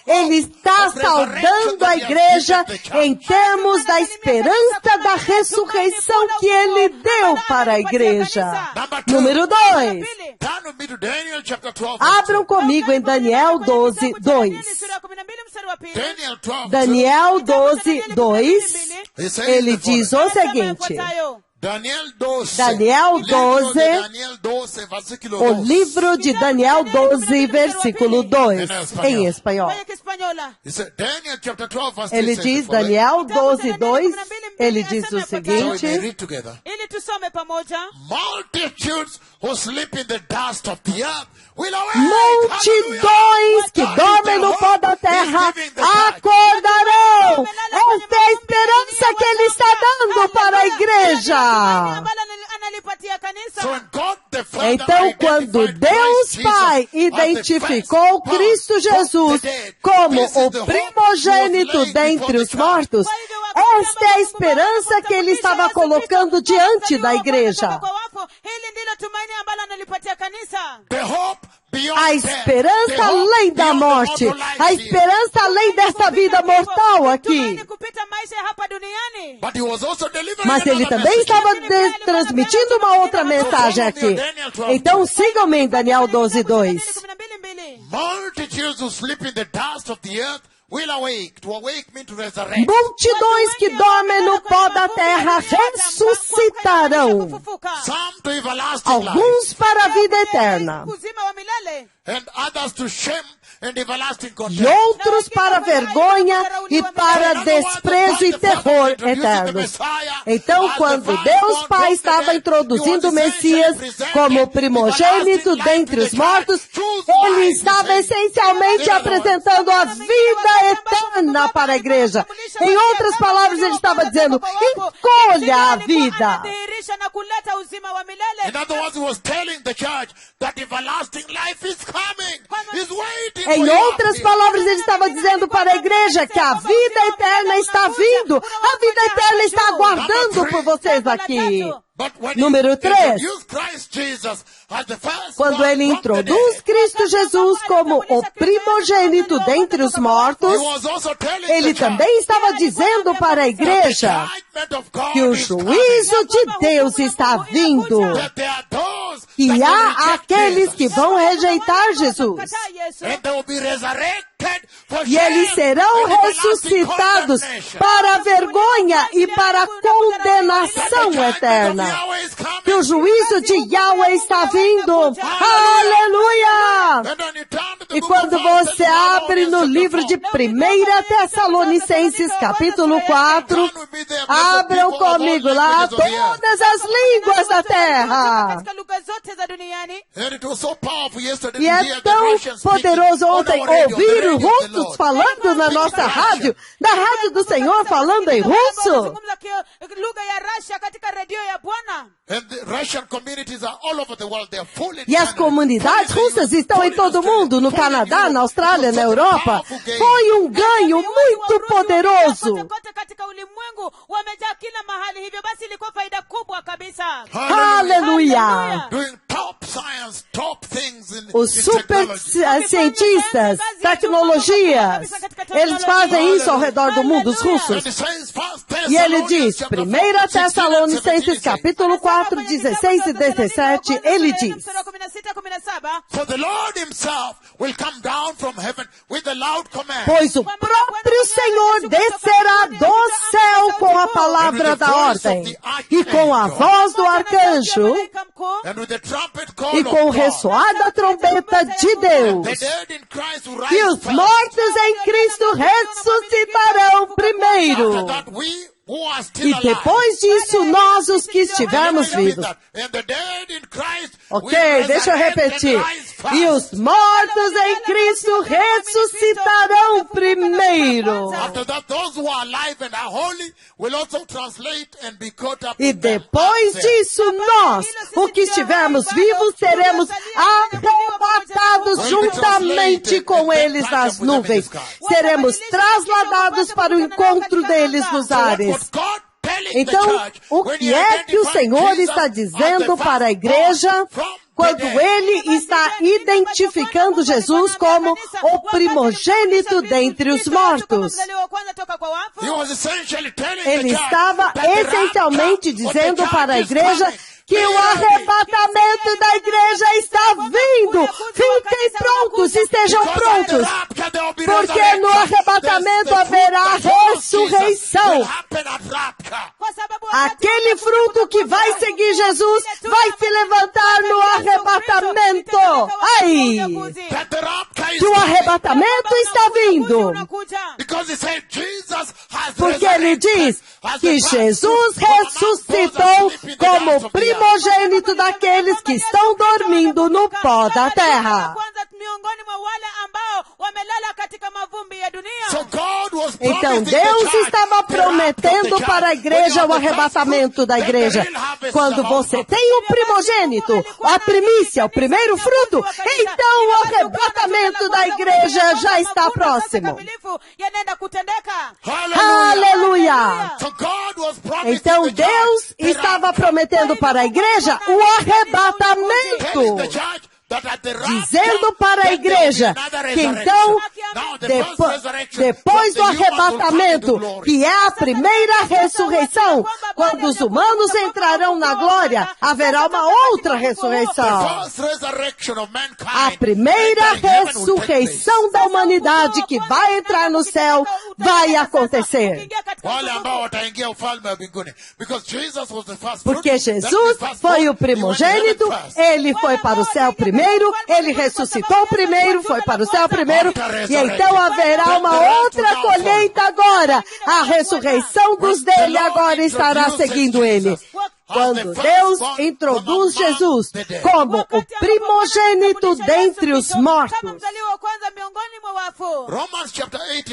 Ele está saudando a igreja em termos da esperança da ressurreição que Ele deu para a igreja. Número 2. Abram comigo em Daniel 12, 2. Daniel 12, 2. Ele diz o seguinte: Daniel 12, o livro de Daniel 12, versículo 2, em espanhol. Ele diz, Daniel 12, 2, ele diz o seguinte, multitudes who sleep in the dust of the earth will awake. Multidões que dormem no pó da terra acordarão. Esta é a esperança que ele está dando para a igreja. Então, quando Deus Pai identificou Cristo Jesus como o primogênito dentre os mortos, esta é a esperança que ele estava colocando diante da igreja. A esperança além da morte, a esperança além dessa vida mortal aqui. Mas ele também estava transmitindo uma outra mensagem aqui. Então sigam-me em Daniel 12, 2. Multitudes who sleep in the dust of the earth will awake. To awake means to resurrect. Multidões que dormem no pó da terra ressuscitarão. Some to everlasting Alguns para a vida eterna. and others to shame and everlasting E contempt. outros para vergonha e para desprezo e terror eternos. Então, quando Deus Pai estava introduzindo o Messias como primogênito dentre os mortos, ele estava essencialmente apresentando a vida eterna para a igreja. Em outras palavras, ele estava dizendo, escolha a vida. In other words, he was telling the church that everlasting life is coming. He's waiting for Em you. outras palavras, ele estava dizendo para a igreja que a vida eterna está vindo. A vida eterna está aguardando por vocês aqui. But when Número he 3. introduced Christ Jesus as the first Quando one ele from the introduz dead, Cristo Jesus como o primogênito dentre os mortos, he was also telling ele the church também estava dizendo para a igreja que o juízo de Deus está vindo. that there are those E that will há reject aqueles Jesus. que vão rejeitar Jesus. And they will be resurrected for E eles shame serão and everlasting ressuscitados condemnation. para a vergonha e para a condenação eterna. Yahweh is coming. Que o juízo de Yahweh está vindo. Aleluia! And when you turn to the E book quando of você Thessalonians, abre no chapter livro 4, de 1 Tessalonicenses, capítulo 4, abram comigo lá todas as línguas da terra. and it was so powerful yesterday E to é hear the tão Russians speaking poderoso on ontem our radio, the ouvir radio os of the russos Lord. falando na nossa rádio, da rádio do Senhor falando em russo. And the Russian communities are all over the world. They are full in E as Canada, comunidades full in the russas US, estão full em in todo o Australia, mundo, no full in Canadá, Europe. na Austrália, It was na such a Europa. powerful game. Foi um ganho muito poderoso. Aleluia! Doing top science, top things in Os super cientistas, tecnologias, eles fazem isso ao redor do mundo, os russos. E ele diz, 1 Tessalonicenses capítulo 4, 16 e 17, ele diz, For the Lord himself will come down from heaven with a loud command. pois o próprio Senhor descerá do céu com a palavra da ordem, e com a voz do arcanjo, And with the trumpet call e of com o God. ressoar da trombeta de Deus. The dead in Christ will E rise os first. mortos em Cristo ressuscitarão primeiro. After that, we who are still E alive. depois disso, nós, os que estivermos vivos. And the dead in Christ Ok, will deixa eu resurrect and repetir. rise first. E os mortos em Cristo ressuscitarão primeiro. After that, those who are alive and are holy will also translate and be caught up E with them depois up there. disso, nós, os que estivermos vivos, seremos arrebatados juntamente com eles nas nuvens. Seremos trasladados para o encontro deles nos ares. Então, o que é que o Senhor está dizendo para a igreja quando ele está identificando Jesus como o primogênito dentre os mortos? Ele estava essencialmente dizendo para a igreja que o arrebatamento da igreja está vindo. Fiquem prontos, estejam prontos, porque no arrebatamento haverá ressurreição. Aquele fruto que vai seguir Jesus vai se levantar no arrebatamento. Ai! Que o arrebatamento está vindo. Porque ele diz que Jesus ressuscitou como primogênito daqueles que estão dormindo no pó da terra. Então Deus estava prometendo para a igreja o arrebatamento da igreja. Quando você tem o primogênito, a primícia, o primeiro fruto, então o arrebatamento da igreja já está próximo. Aleluia! Então Deus estava prometendo para a igreja o arrebatamento. Dizendo para a igreja que então, depois do arrebatamento, que é a primeira ressurreição, quando os humanos entrarão na glória, haverá uma outra ressurreição. A primeira ressurreição da humanidade que vai entrar no céu vai acontecer. Porque Jesus foi o primogênito, ele foi para o céu primeiro, ele ressuscitou primeiro, foi para o céu primeiro, e então haverá uma outra colheita agora. A ressurreição dos dele agora estará seguindo ele. Quando Deus introduz Jesus como o primogênito dentre os mortos.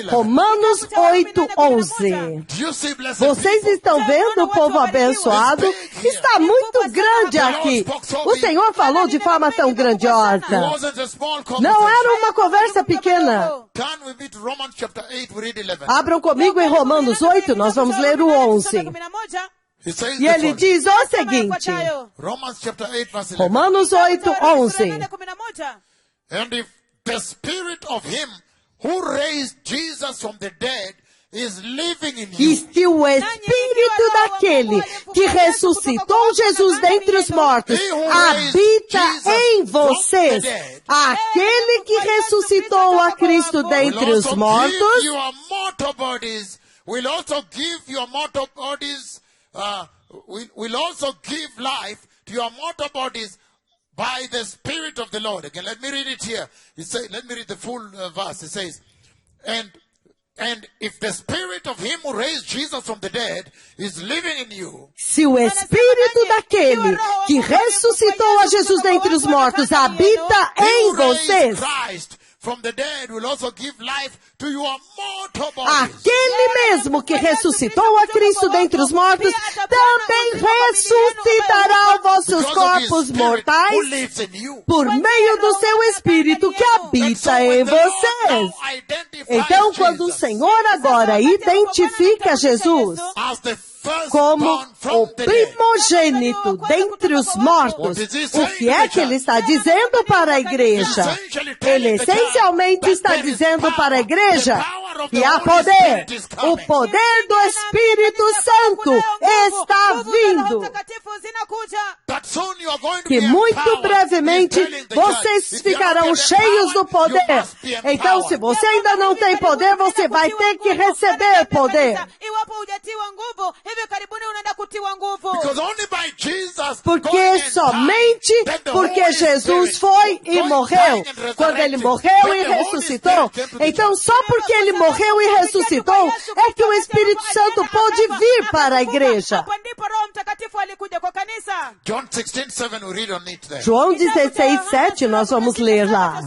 Romanos 8:11. Vocês estão vendo o povo abençoado? Está muito grande aqui. O Senhor falou de forma tão grandiosa. Não era uma conversa pequena. Abram comigo em Romanos 8, nós vamos ler o 11. E ele diz o seguinte, Romanos 8:11. And if the spirit of him who raised Jesus from the dead is living in you. E se o espírito daquele que ressuscitou Jesus dentre os mortos habita em vocês, aquele que ressuscitou a Cristo dentre os mortos, will also give your mortal bodies will also give life to your mortal bodies by the Spirit of the Lord. Again, let me read it here. Let me read the full verse. It says, and if the Spirit of him who raised Jesus from the dead is living in you. Se o Espírito daquele que ressuscitou a Jesus dentre os mortos habita em vocês, from the dead will also give life to your mortal bodies. Aquele mesmo que ressuscitou a Cristo dentre os mortos também ressuscitará os vossos corpos mortais por meio do seu Espírito que habita em vocês. Então, quando o Senhor agora identifica Jesus como o primogênito dentre os mortos, o que é que ele está dizendo para a igreja? Ele essencialmente está dizendo para a igreja que há poder. O poder do Espírito Santo está vindo. Que muito brevemente vocês ficarão cheios do poder. Então, se você ainda não tem poder, você vai ter que receber poder. Porque somente porque Jesus foi e morreu. Quando ele morreu e ressuscitou, então só porque ele morreu e ressuscitou é que o Espírito Santo pôde vir para a igreja. João 16:7, nós vamos ler lá.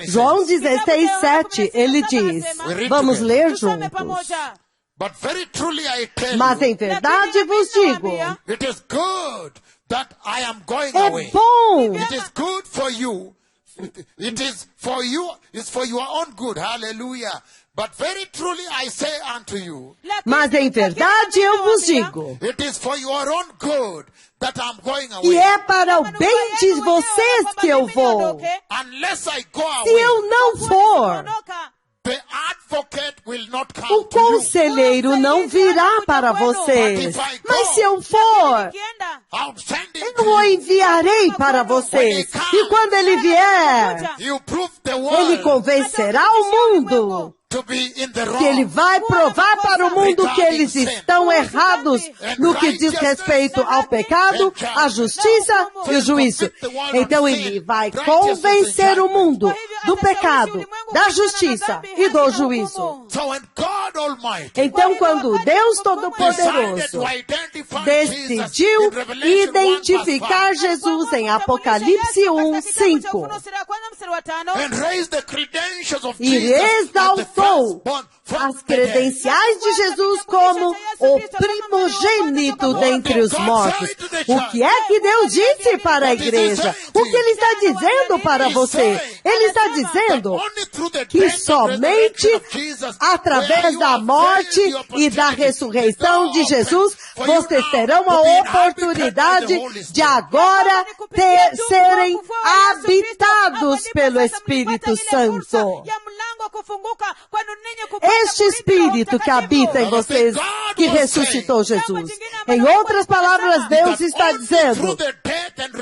João 16:7, ele diz, vamos ler juntos. But very truly I tell Mas em verdade vos digo, it is good that I am going é away. bom. It is good for you. It is for you. It's for your own good. Hallelujah. But very truly I say unto you. Mas em verdade eu vos digo, It is for your own good that I'm going away. e é para o bem de vocês que eu vou. Unless I go Se away, eu não for, The advocate will not come O to you. conselheiro não virá para vocês. Mas se eu for, I'll send him eu to o you. enviarei para vocês. E quando ele vier, You prove the ele world convencerá o mundo to be in the que ele wrong. vai provar para o mundo que eles estão errados no que diz respeito ao pecado, à justiça e o juízo. Então ele vai convencer o mundo do pecado, da justiça e do juízo. So when God Almighty Então quando Deus decided Todo-Poderoso to identify decidiu Jesus in Revelation 1 identificar Jesus em Apocalipse 1:5 and raise the credentials of e Jesus as the exaltou firstborn from as the dead. credenciais de Jesus como o primogênito dentre os mortos. O que é que Deus disse para a igreja? O que Ele está dizendo para você? Ele está dizendo que somente através da morte e da ressurreição de Jesus, vocês terão a oportunidade de agora serem habitados pelo Espírito Santo. Este Espírito que habita em vocês, que ressuscitou Jesus. Em outras palavras, Deus está dizendo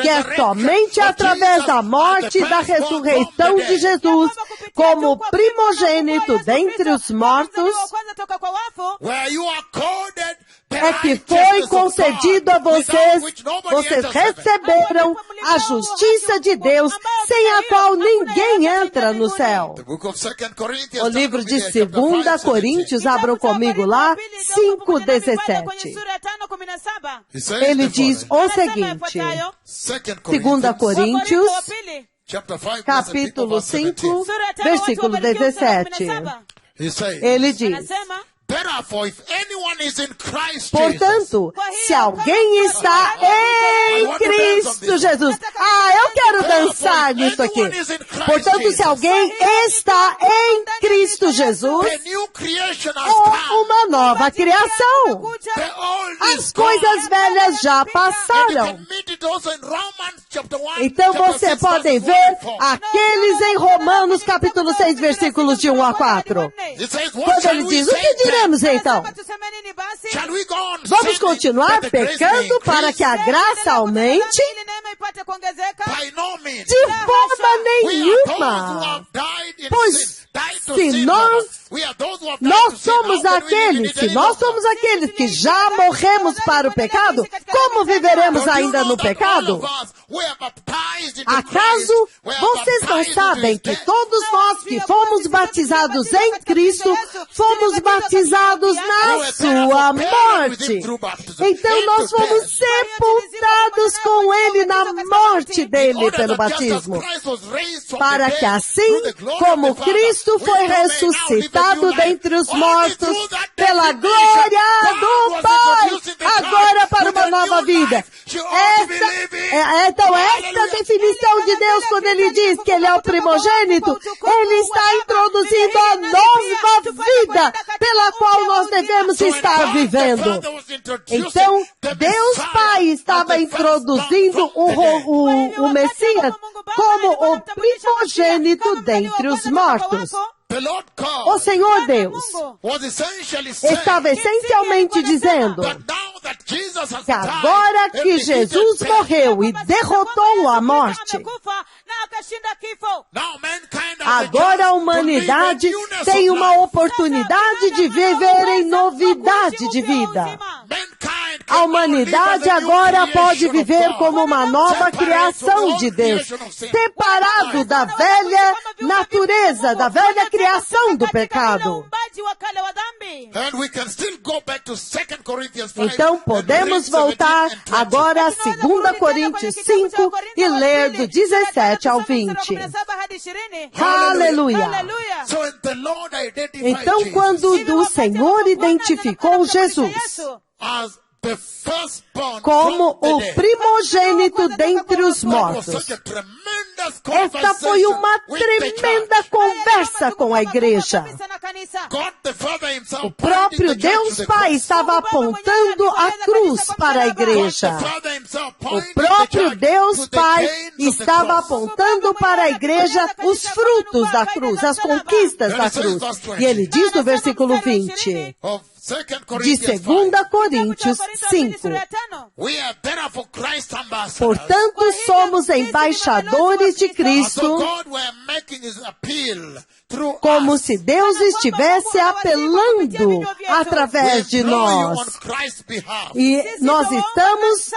que é somente através da morte e da ressurreição de Jesus, como primogênito dentre os mortos, é que foi concedido a vocês, vocês receberam a justiça de Deus, sem a qual ninguém entra no céu. O livro de 2 Coríntios, abram comigo lá, 5:17. Ele diz o seguinte, 2 Coríntios, capítulo 5, versículo 17. Ele diz, portanto, se alguém está em Cristo Jesus. Eu quero dançar nisso aqui. Portanto, se alguém está em Cristo Jesus, é uma nova criação. As coisas velhas já passaram. Então, você pode ver aqueles em Romanos capítulo 6, versículos de 1 a 4. Quando ele diz, o que diremos então? Vamos continuar pecando para que a graça aumente? De forma nenhuma. Pois se nós somos aqueles que já morremos para o pecado, como viveremos ainda no pecado? Acaso vocês não sabem que todos nós que fomos batizados em Cristo, fomos batizados na sua morte? Então nós fomos sepultados com Ele na morte dele pelo batismo, para que assim como Cristo foi ressuscitado dentre os mortos pela glória do Pai, agora para uma nova vida. Então esta definição de Deus, quando Ele diz que Ele é o primogênito, Ele está introduzindo a nova vida pela qual nós devemos estar vivendo. Então, Deus Pai estava introduzindo o Messias como o primogênito dentre os mortos. O Senhor Deus estava essencialmente dizendo que agora que Jesus morreu e derrotou a morte, agora a humanidade tem uma oportunidade de viver em novidade de vida. A humanidade agora pode viver como uma nova criação de Deus, separado da velha natureza, da velha criação do pecado. Então podemos voltar agora a 2 Coríntios 5 e ler do 17 ao 20. Aleluia! Então quando o Senhor identificou Jesus como o primogênito dentre os mortos, esta foi uma tremenda conversa com a igreja. O próprio Deus Pai estava apontando a cruz para a igreja. O próprio Deus Pai estava apontando para a igreja os frutos da cruz, as conquistas da cruz. E ele diz no versículo 20 de 2 Coríntios 5. Portanto, somos embaixadores de Cristo, como se Deus estivesse apelando através de nós. E nós estamos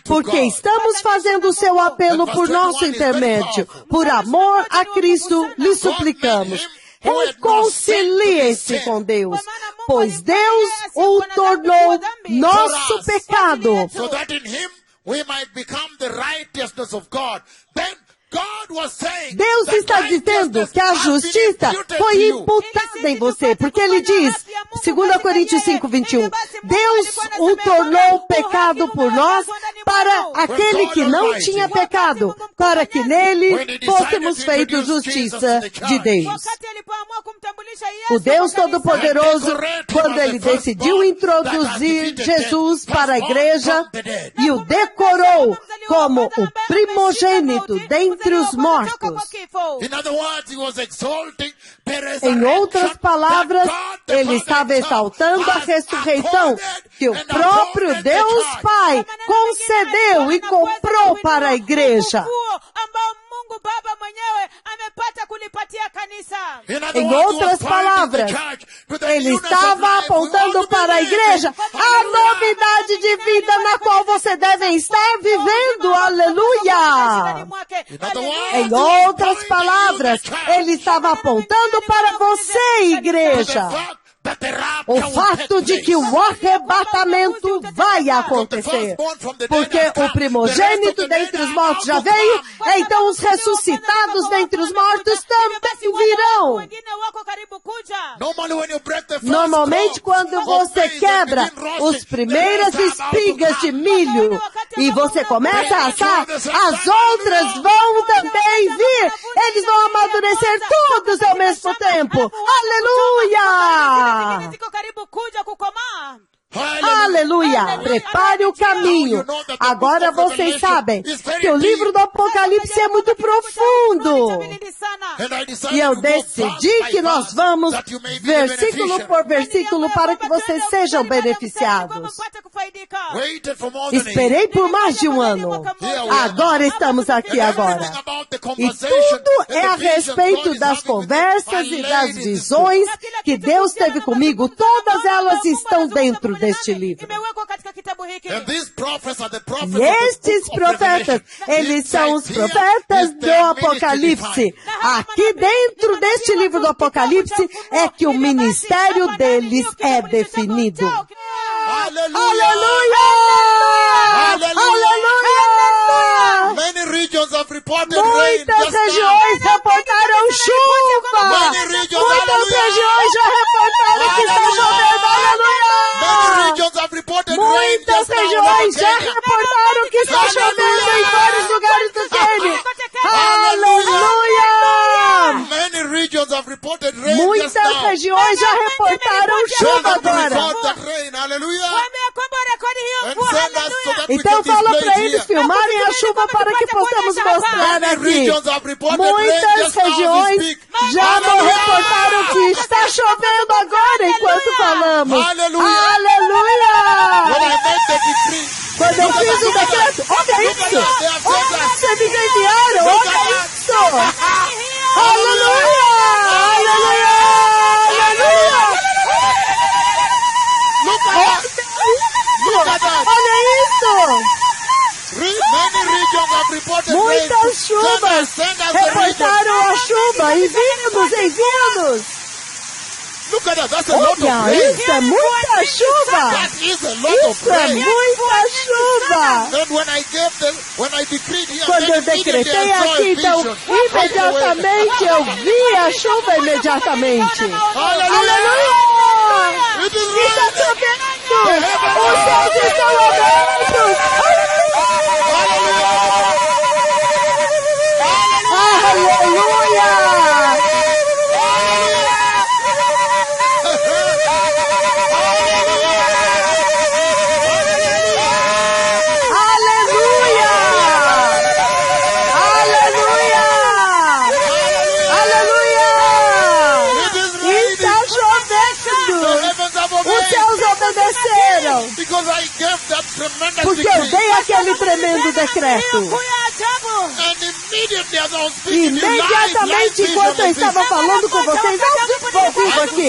porque estamos fazendo o seu apelo por nosso intermédio. Por amor a Cristo, lhe suplicamos. Reconciliem-se com Deus, pois Deus o tornou nosso pecado. Deus está dizendo que a justiça foi imputada em você, porque ele diz, 2 Coríntios 5, 21, Deus o tornou pecado por nós para aquele que não tinha pecado, para que nele fôssemos feitos justiça de Deus. O Deus Todo-Poderoso, quando ele decidiu introduzir Jesus para a igreja e o decorou como o primogênito dentre os mortos. Em outras palavras, ele estava exaltando a ressurreição que o próprio Deus Pai concedeu e comprou para a igreja. Em outras palavras, ele estava apontando para a igreja a novidade de vida na qual você deve estar vivendo. Aleluia! Em outras palavras, ele estava apontando para você, igreja. O fato de que o arrebatamento vai acontecer, porque o primogênito dentre os mortos já veio, então os ressuscitados dentre os mortos também virão. Normalmente, quando você quebra as primeiras espigas de milho e você começa a assar, as outras vão também vir. Eles vão amadurecer todos ao mesmo tempo. Aleluia! Aleluia! Prepare o caminho. Agora vocês sabem que o livro do Apocalipse é muito profundo. E eu decidi que nós vamos versículo por versículo para que vocês sejam beneficiados. Esperei por mais de um ano. Agora estamos aqui agora. E tudo é a respeito das conversas e das visões que Deus teve comigo. Todas elas estão dentro deste livro. E estes profetas, eles são os profetas do Apocalipse. Aqui dentro deste livro do Apocalipse é que o ministério deles é definido. Aleluia! Aleluia! Muitas regiões reportaram chuva. Muitas regiões já reportaram que está chovendo. Aleluia! Muitas regiões já reportaram que está chovendo em vários lugares do Quênia. Aleluia! Muitas regiões já reportaram chuva agora. Então fala para eles filmarem a chuva para que possamos mostrar aqui. Muitas regiões já reportaram que está chovendo agora enquanto falamos. Aleluia! Quando eu fiz o decreto, olha isso! Olha, vocês me enviaram, olha isso! Aleluia! Aleluia! Aleluia! Olha isso! Muitas chuvas reportaram a chuva e vindos. Olha, isso é muita chuva! Isso é muita chuva! Quando eu decretei aqui, então, imediatamente eu vi a chuva imediatamente. Aleluia! Está chovendo! Os céus estão abertos! Aleluia! tremendous Porque eu decree. dei aquele tremendo decreto. Kuu ya ajabu. And immediately as I was speaking, Imediatamente, enquanto eu estava falando com vocês, ao vivo aqui,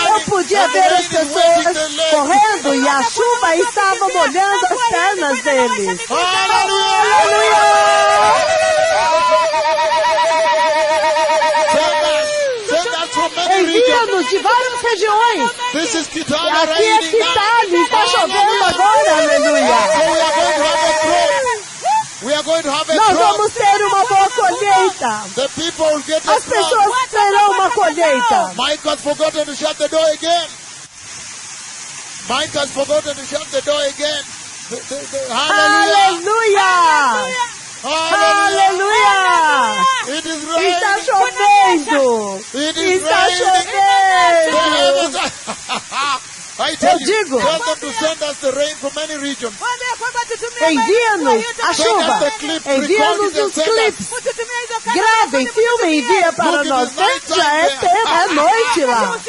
eu podia ver as pessoas correndo e a chuva estava molhando as pernas deles. Aleluia! Envia-nos de várias regiões. This is E Kitana aqui é raining now. Kitale, está chovendo agora, aleluia. We are going to have a Nós crop. vamos ter uma boa colheita. The people will get a As crop. pessoas terão uma colheita. Mike has forgotten to shut the door again. Mike has forgotten to shut the door again. Hallelujah. Aleluia! Aleluia! It is Está raining. chovendo! It is Está raining. chovendo! I tell Eu digo. tell them to send us the rain from many regions. Envia-nos a chuva! Envia-nos os clipes! Gravem, filmem, envia para nós. Já é noite lá!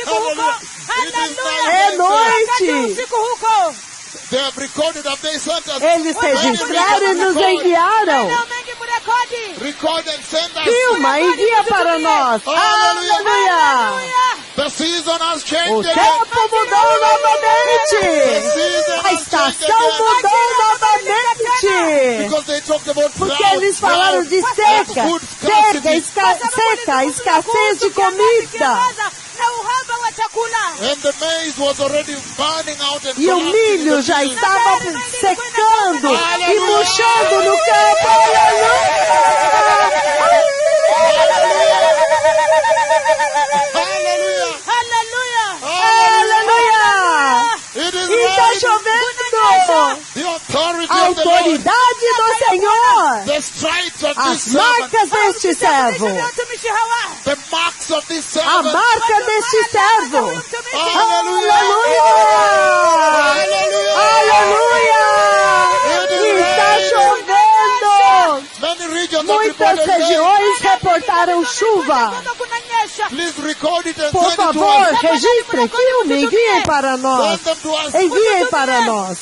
É noite! They have recorded that they sent us. Eles registraram e nos enviaram! Record and send us. Filma, envia para nós! Aleluia! The season has O changed again. tempo mudou novamente! A estação mudou novamente! Because they talked about Porque eles falaram de seca, escassez de comida. And the maize was already burning out and E o milho já estava secando e murchando no campo. Hallelujah. Aleluia! It is E está raining. chovendo! The authority A of the Lord. autoridade do Senhor! The stripes of this As servant. marcas deste servo! The marks of this A servant. marca deste servo! Hallelujah. Aleluia! Aleluia! Está chovendo! Many regions have Muitas reported rain. regiões reportaram chuva. Please record it and Por send it to favor, us. registrem, filmem, enviem para nós. Send them to us. Enviem para nós.